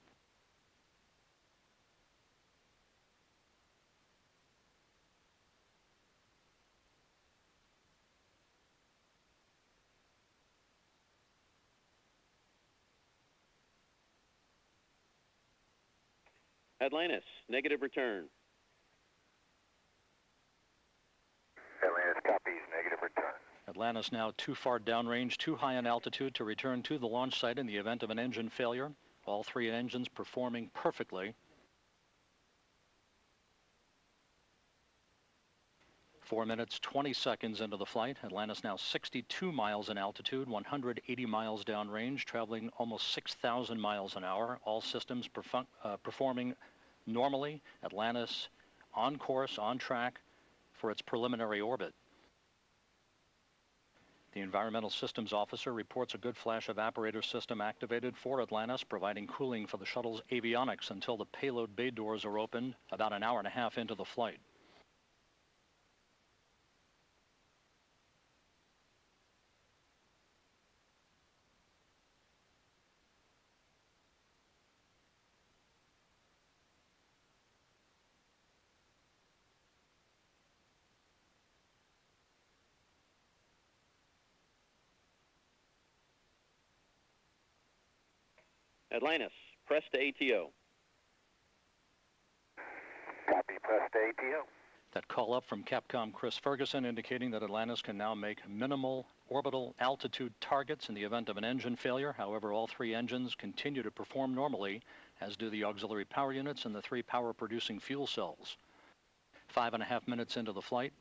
Atlantis, negative return. Atlantis copies, negative return. Atlantis now too far downrange, too high in altitude to return to the launch site in the event of an engine failure. All 3 engines performing perfectly. 4 minutes, 20 seconds into the flight. Atlantis now 62 miles in altitude, 180 miles downrange, traveling almost 6,000 miles an hour. All systems performing normally. Atlantis on course, on track for its preliminary orbit. The Environmental Systems Officer reports a good flash evaporator system activated for Atlantis, providing cooling for the shuttle's avionics until the payload bay doors are opened about an hour and a half into the flight. Atlantis, press to ATO. Copy, press to ATO. That call up from Capcom Chris Ferguson indicating that Atlantis can now make minimal orbital altitude targets in the event of an engine failure. However, all 3 engines continue to perform normally, as do the auxiliary power units and the 3 power-producing fuel cells. 5.5 minutes into the flight.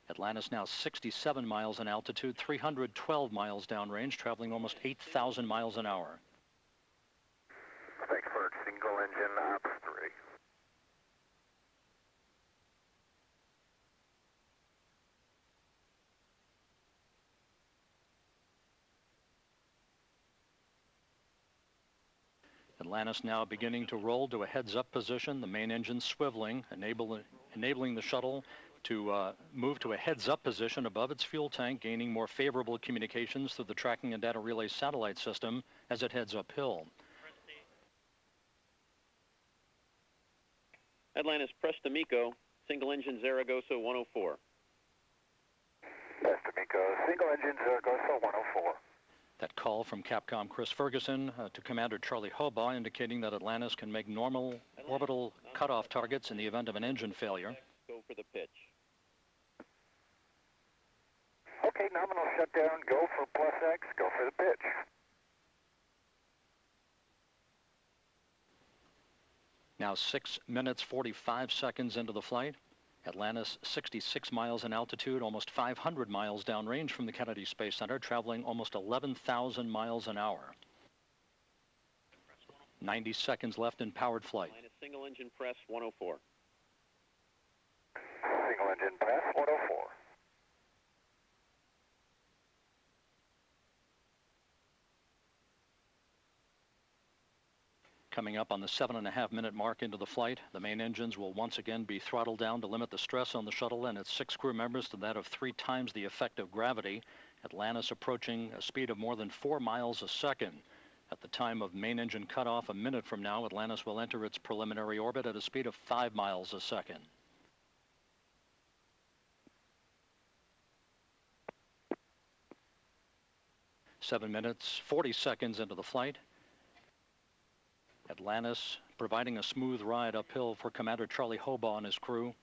Atlantis now 67 miles in altitude, 312 miles downrange, traveling almost 8,000 miles an hour. Frankfurt, single engine, ops 3. Atlantis now beginning to roll to a heads-up position, the main engine swiveling, enabling the shuttle to move to a heads-up position above its fuel tank, gaining more favorable communications through the tracking and data relay satellite system as it heads uphill. Atlantis, P.M E.T, single engine Zaragoza 104. P.M E.T, single engine Zaragoza 104. That call from Capcom Chris Ferguson to Commander Charlie Hobaugh indicating that Atlantis can make normal orbital cutoff targets in the event of an engine failure. Go for the pitch. Okay, nominal shutdown, go for +X, go for the pitch. Now 6 minutes 45 seconds into the flight. Atlantis 66 miles in altitude, almost 500 miles downrange from the Kennedy Space Center, traveling almost 11,000 miles an hour. 90 seconds left in powered flight. Atlantis, single engine press 104. Single engine press 104. Coming up on the 7.5 minute mark into the flight, the main engines will once again be throttled down to limit the stress on the shuttle and its 6 crew members to that of 3 times the effect of gravity. Atlantis approaching a speed of more than 4 miles a second. At the time of main engine cutoff, a minute from now, Atlantis will enter its preliminary orbit at a speed of 5 miles a second. Seven minutes, 40 seconds into the flight. Atlantis providing a smooth ride uphill for Commander Charlie Hobaugh and his crew.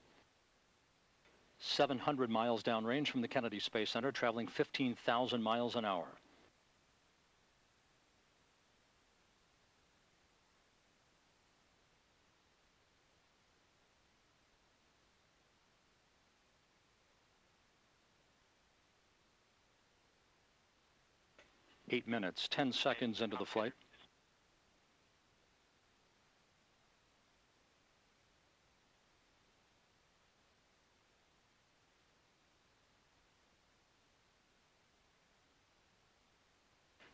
700 miles downrange from the Kennedy Space Center, traveling 15,000 miles an hour. Eight minutes, 10 seconds into the flight.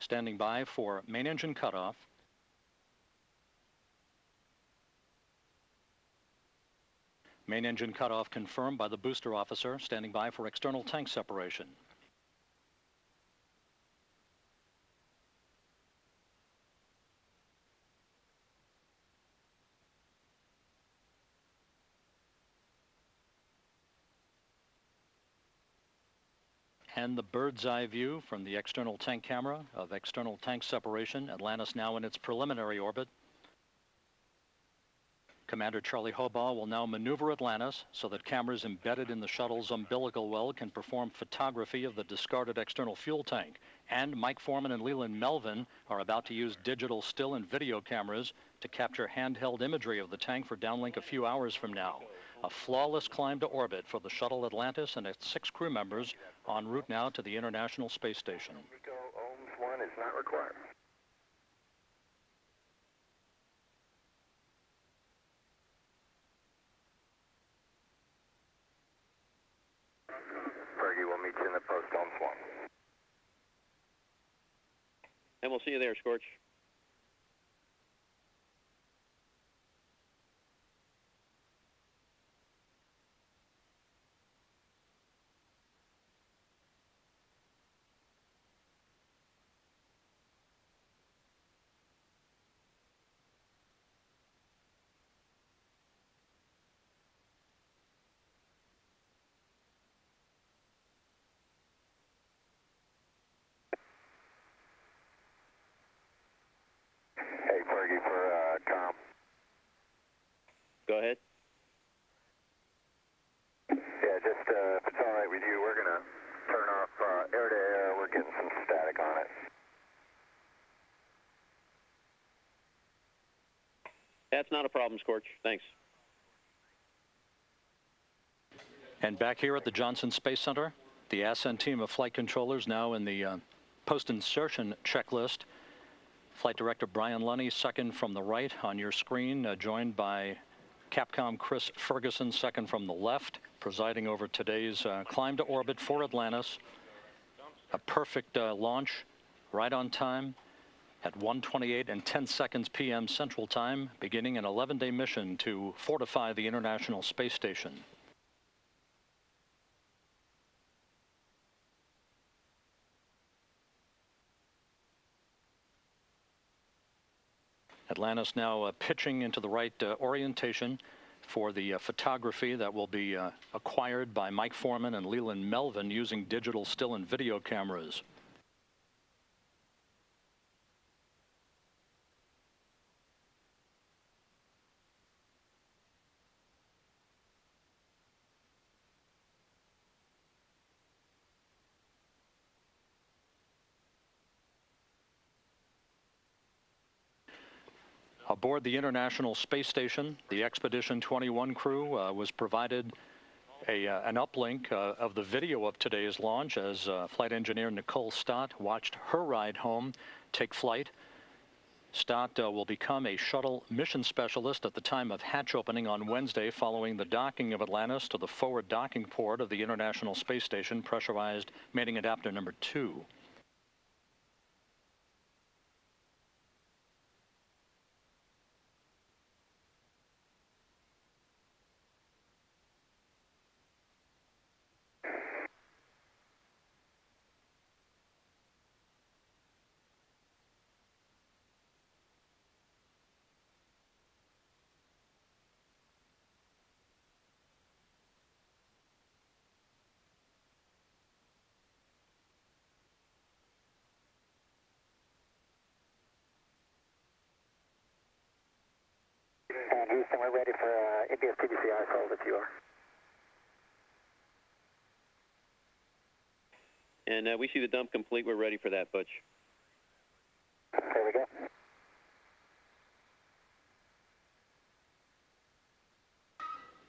Standing by for main engine cutoff. Main engine cutoff confirmed by the booster officer, standing by for external tank separation. And the bird's eye view from the external tank camera of external tank separation. Atlantis now in its preliminary orbit. Commander Charlie Hobaugh will now maneuver Atlantis so that cameras embedded in the shuttle's umbilical well can perform photography of the discarded external fuel tank. And Mike Foreman and Leland Melvin are about to use digital still and video cameras to capture handheld imagery of the tank for downlink a few hours from now. A flawless climb to orbit for the shuttle Atlantis and its 6 crew members en route now to the International Space Station. Nico, ohms 1 is not required. Fergie will meet you in the post, ohms 1. And we'll see you there, Scorch. Hey, Fergie, for com. Go ahead. Yeah, just if it's all right with you, we're going to turn off air-to-air. We're getting some static on it. That's not a problem, Scorch. Thanks. And back here at the Johnson Space Center, the ascent team of flight controllers now in the post-insertion checklist. Flight Director Brian Lunny, second from the right on your screen, joined by Capcom Chris Ferguson, second from the left, presiding over today's climb to orbit for Atlantis. A perfect launch, right on time, at 1:28 and 10 seconds p.m. Central Time, beginning an 11-day mission to fortify the International Space Station. Atlantis now pitching into the right orientation for the photography that will be acquired by Mike Foreman and Leland Melvin using digital still and video cameras. Aboard the International Space Station, the Expedition 21 crew was provided an uplink of the video of today's launch as flight engineer Nicole Stott watched her ride home take flight. Stott will become a shuttle mission specialist at the time of hatch opening on Wednesday following the docking of Atlantis to the forward docking port of the International Space Station, pressurized mating adapter number 2. And Houston, we're ready for ABS PDC isold if you are. And we see the dump complete. We're ready for that, Butch. There we go.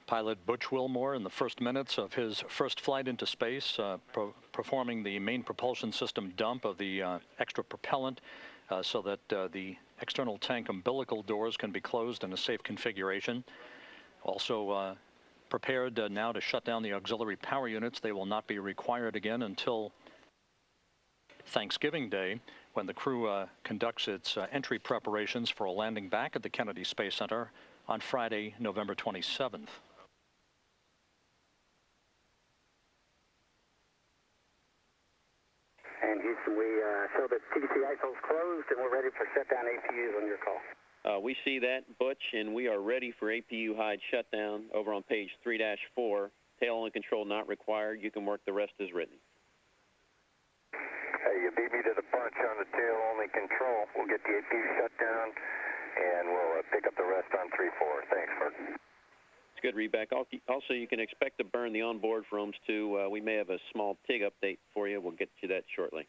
Pilot Butch Wilmore in the first minutes of his first flight into space, performing the main propulsion system dump of the extra propellant so that the external tank umbilical doors can be closed in a safe configuration. Also prepared now to shut down the auxiliary power units. They will not be required again until Thanksgiving Day, when the crew conducts its entry preparations for a landing back at the Kennedy Space Center on Friday, November 27th. And Houston, we show that PDC isole's closed and we're ready for shutdown APUs on your call. We see that, Butch, and we are ready for APU hide shutdown over on page 3-4. Tail only control not required. You can work the rest as written. Hey, you beat me to the punch on the tail only control. We'll get the APU shut down and we'll pick up the rest on 3-4. Thanks, Bert. It's good, Reback. Also, you can expect to burn the onboard rooms too. We may have a small TIG update for you. We'll get to that shortly.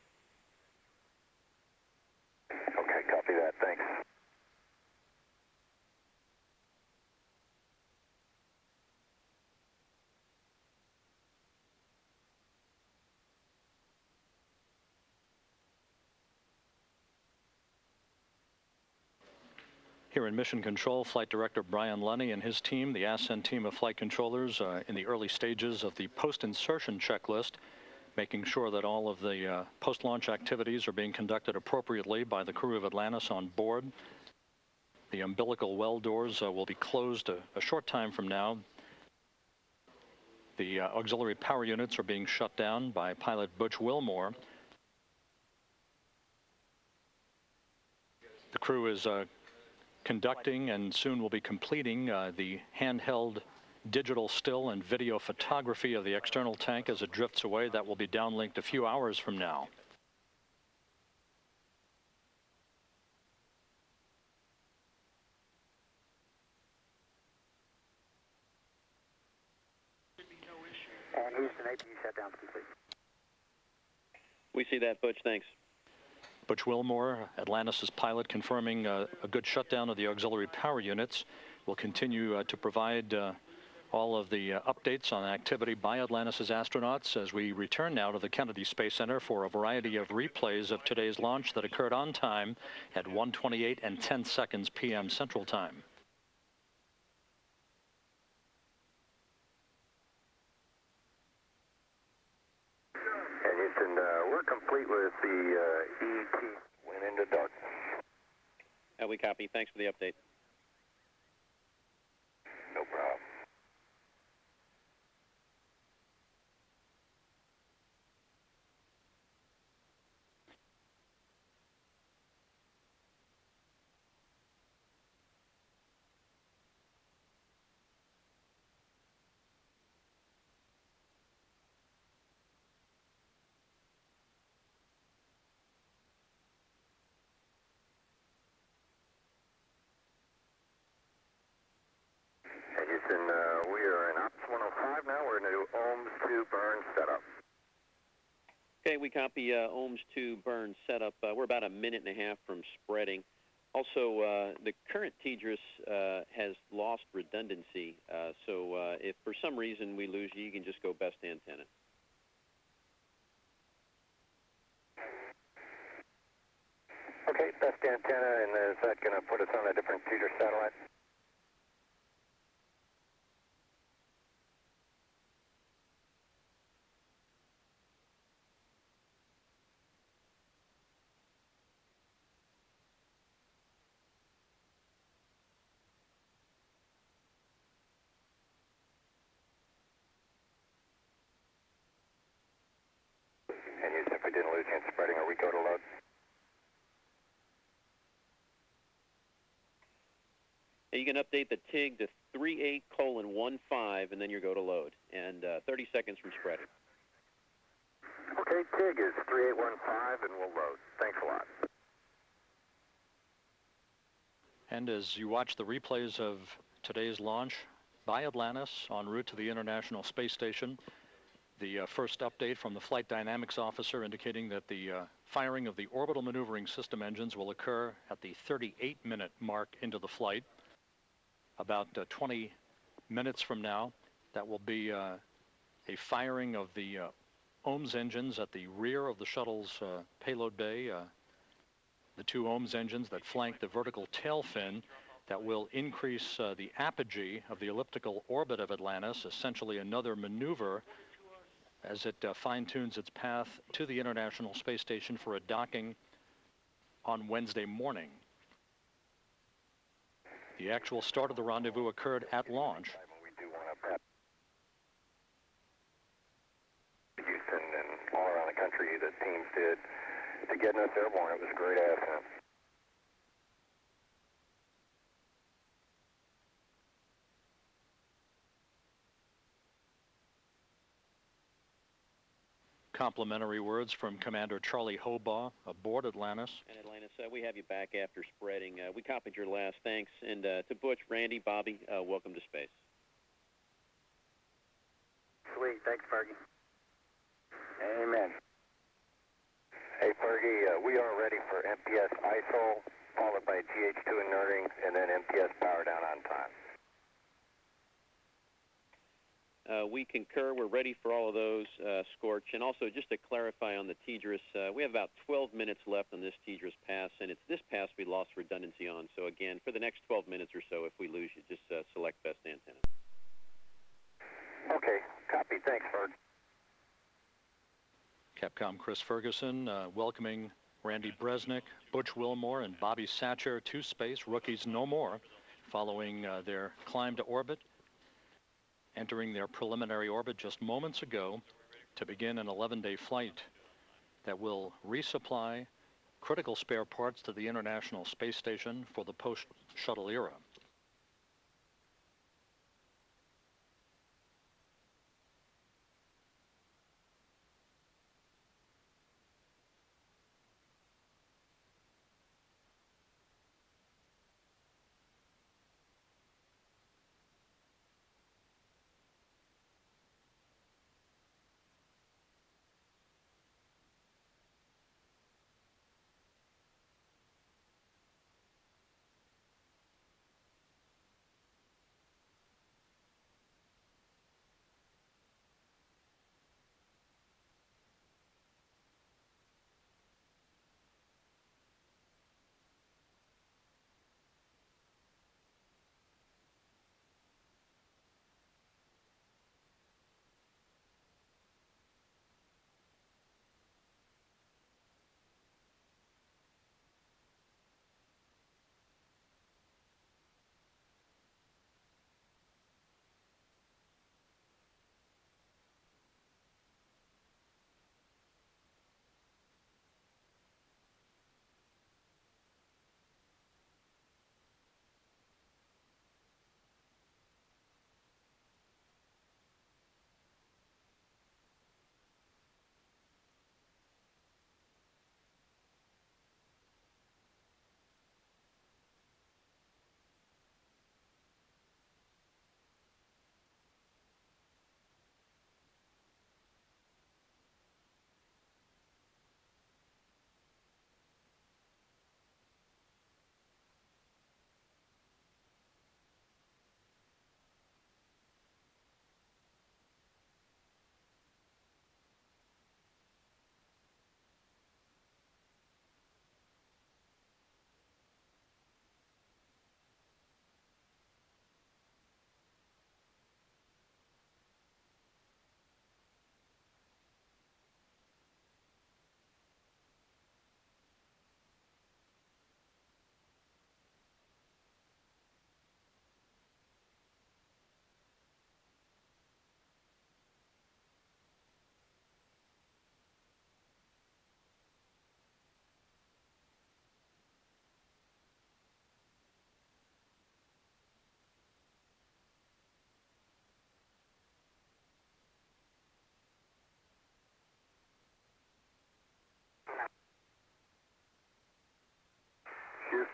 Okay, copy that. Thanks. Here in Mission Control, Flight Director Brian Lunny and his team, the ascent team of flight controllers, in the early stages of the post-insertion checklist, making sure that all of the post-launch activities are being conducted appropriately by the crew of Atlantis on board. The umbilical well doors will be closed a short time from now. The auxiliary power units are being shut down by pilot Butch Wilmore. The crew is conducting and soon will be completing the handheld digital still and video photography of the external tank as it drifts away. That will be downlinked a few hours from now. And Houston, APU shutdown's complete. We see that, Butch. Thanks. Butch Wilmore, Atlantis' pilot, confirming a good shutdown of the auxiliary power units. Will continue to provide all of the updates on activity by Atlantis' astronauts as we return now to the Kennedy Space Center for a variety of replays of today's launch that occurred on time at 1:28 and 10 seconds p.m. Central Time. And Houston, we're complete with the E.T. Went into darkness. We copy. Thanks for the update. No problem. And Houston, we are in Ops 105 now. We're in a new Ohms 2 burn setup. Okay, we copy Ohms 2 burn setup. We're about a minute and a half from spreading. Also, the current TDRS has lost redundancy, so if for some reason we lose you, you can just go best antenna. Okay, best antenna, and is that going to put us on a different TDRS satellite? And Houston, if we didn't lose you in spreading, are we go to load? You can update the TIG to 38:15, and then you go to load, and 30 seconds from spreading. Okay, TIG is 3815, and we'll load. Thanks a lot. And as you watch the replays of today's launch by Atlantis en route to the International Space Station, the first update from the flight dynamics officer indicating that the firing of the orbital maneuvering system engines will occur at the 38-minute mark into the flight. About 20 minutes from now, that will be a firing of the Ohms engines at the rear of the shuttle's payload bay, the two Ohms engines that flank the vertical tail fin that will increase the apogee of the elliptical orbit of Atlantis, essentially another maneuver as it fine-tunes its path to the International Space Station for a docking on Wednesday morning. The actual start of the rendezvous occurred at launch. We do want to prep Houston and all around the country that teams did to getting us airborne. It was a great asset. Complimentary words from Commander Charlie Hobaugh aboard Atlantis. And Atlantis, we have you back after spreading. We copied your last thanks. And to Butch, Randy, Bobby, welcome to space. Sweet. Thanks, Fergie. Amen. Hey, Fergie, we are ready for MPS ISOL, followed by GH2 inerting, and then MPS power down on time. We concur. We're ready for all of those, Scorch. And also, just to clarify on the TDRS, we have about 12 minutes left on this TDRS pass, and it's this pass we lost redundancy on. So again, for the next 12 minutes or so, if we lose you, just select best antenna. Okay, copy. Thanks, Ferg. Capcom Chris Ferguson welcoming Randy Bresnik, Butch Wilmore, and Bobby Satcher to space, rookies no more, following their climb to orbit, entering their preliminary orbit just moments ago to begin an 11-day flight that will resupply critical spare parts to the International Space Station for the post-shuttle era.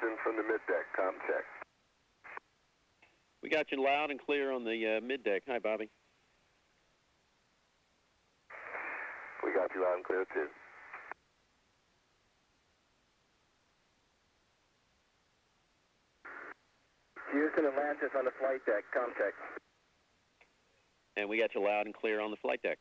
Houston from the mid-deck, com check. We got you loud and clear on the mid-deck. Hi, Bobby. We got you loud and clear, too. Houston, Atlantis on the flight deck, com check. And we got you loud and clear on the flight deck.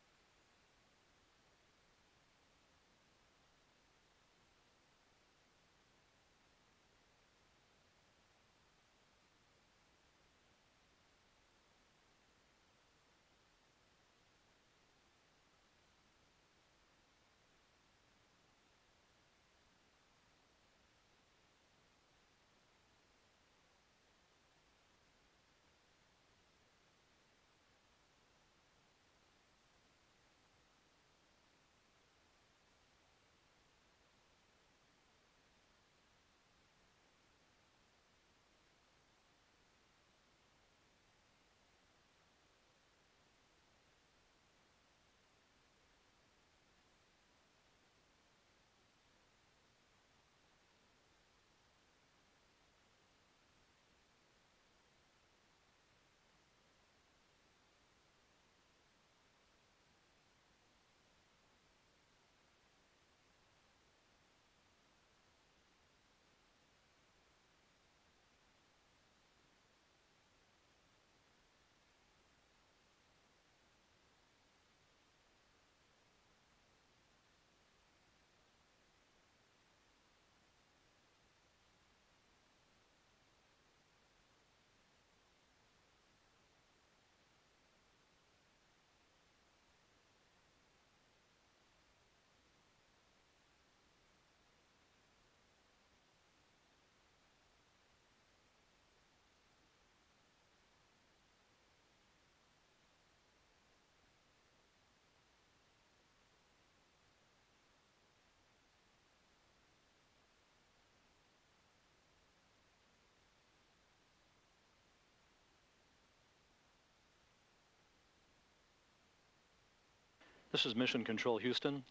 This is Mission Control Houston.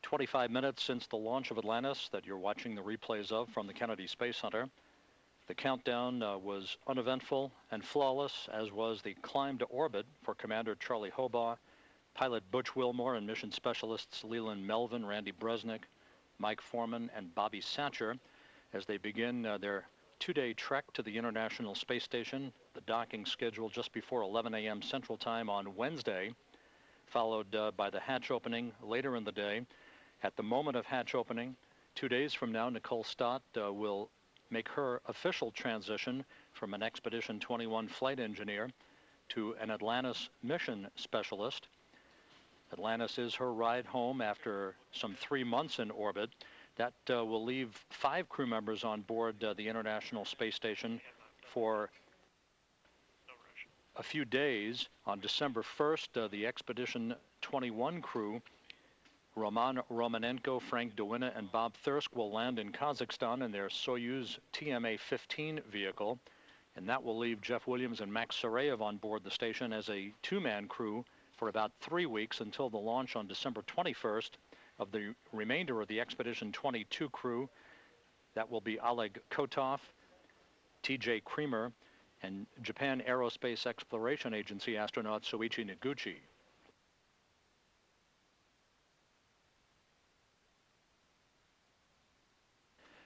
25 minutes since the launch of Atlantis that you're watching the replays of from the Kennedy Space Center. The countdown was uneventful and flawless, as was the climb to orbit for Commander Charlie Hobaugh, pilot Butch Wilmore, and mission specialists Leland, Melvin, Randy Bresnik, Mike Foreman, and Bobby Satcher as they begin their two-day trek to the International Space Station. The docking scheduled just before 11 a.m. Central Time on Wednesday, followed by the hatch opening later in the day. At the moment of hatch opening, 2 days from now, Nicole Stott will make her official transition from an Expedition 21 flight engineer to an Atlantis mission specialist. Atlantis is her ride home after some 3 months in orbit. That will leave 5 crew members on board the International Space Station for a few days. On December 1st, the Expedition 21 crew, Roman Romanenko, Frank DeWinna, and Bob Thirsk, will land in Kazakhstan in their Soyuz TMA-15 vehicle, and that will leave Jeff Williams and Max Sarayev on board the station as a 2-man crew for about 3 weeks until the launch on December 21st of the remainder of the Expedition 22 crew. That will be Oleg Cutoff, T.J. Creamer, and Japan Aerospace Exploration Agency astronaut Soichi Noguchi.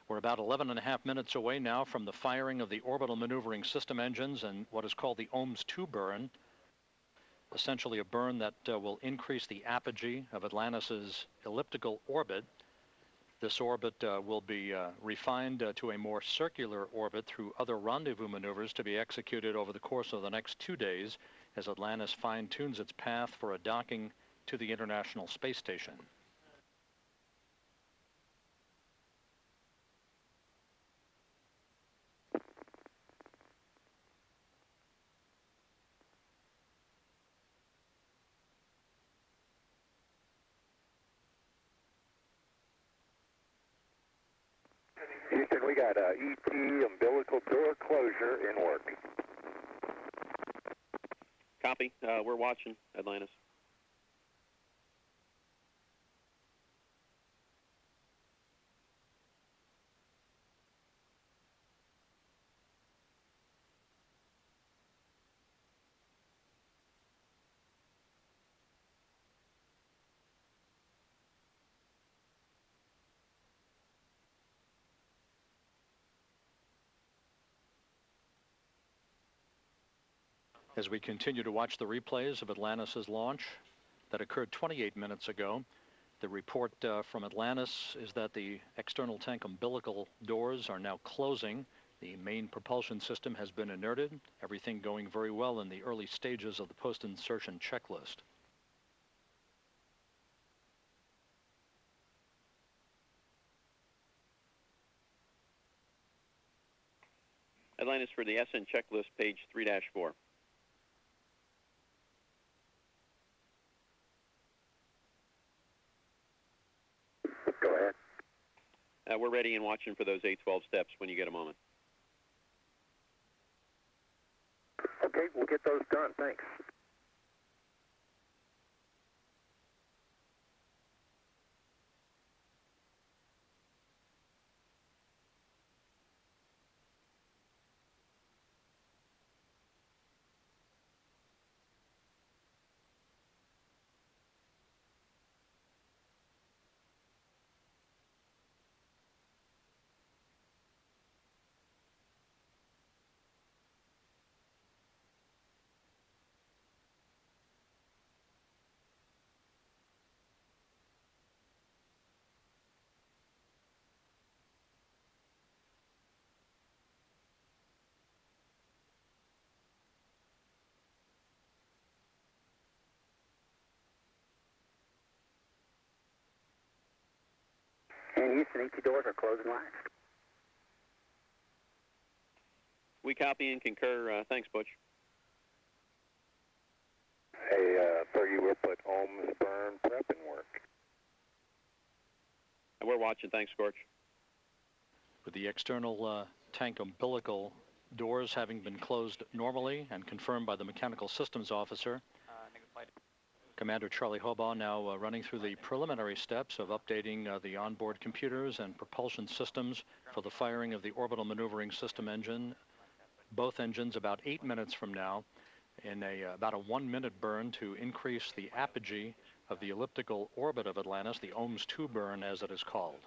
We're about 11.5 minutes away now from the firing of the orbital maneuvering system engines and what is called the OMS-2 burn, essentially a burn that will increase the apogee of Atlantis's elliptical orbit. This orbit will be refined to a more circular orbit through other rendezvous maneuvers to be executed over the course of the next 2 days as Atlantis fine-tunes its path for a docking to the International Space Station. Houston, we got ET umbilical door closure in work. Copy. We're watching Atlantis. As we continue to watch the replays of Atlantis' launch that occurred 28 minutes ago, the report from Atlantis is that the external tank umbilical doors are now closing. The main propulsion system has been inerted, everything going very well in the early stages of the post-insertion checklist. Atlantis for the ascent checklist, page 3-4. Go ahead. We're ready and watching for those A12 steps when you get a moment. Okay, we'll get those done. Thanks. And Houston, ET doors are closing last. We copy and concur. Thanks, Butch. Hey, sir, you will put ohms burn prep and work. We're watching. Thanks, Scorch. With the external tank umbilical doors having been closed normally and confirmed by the mechanical systems officer, Commander Charlie Hobaugh now running through the preliminary steps of updating the onboard computers and propulsion systems for the firing of the orbital maneuvering system engine. Both engines about 8 minutes from now in about a 1-minute burn to increase the apogee of the elliptical orbit of Atlantis, the ohms 2 burn as it is called.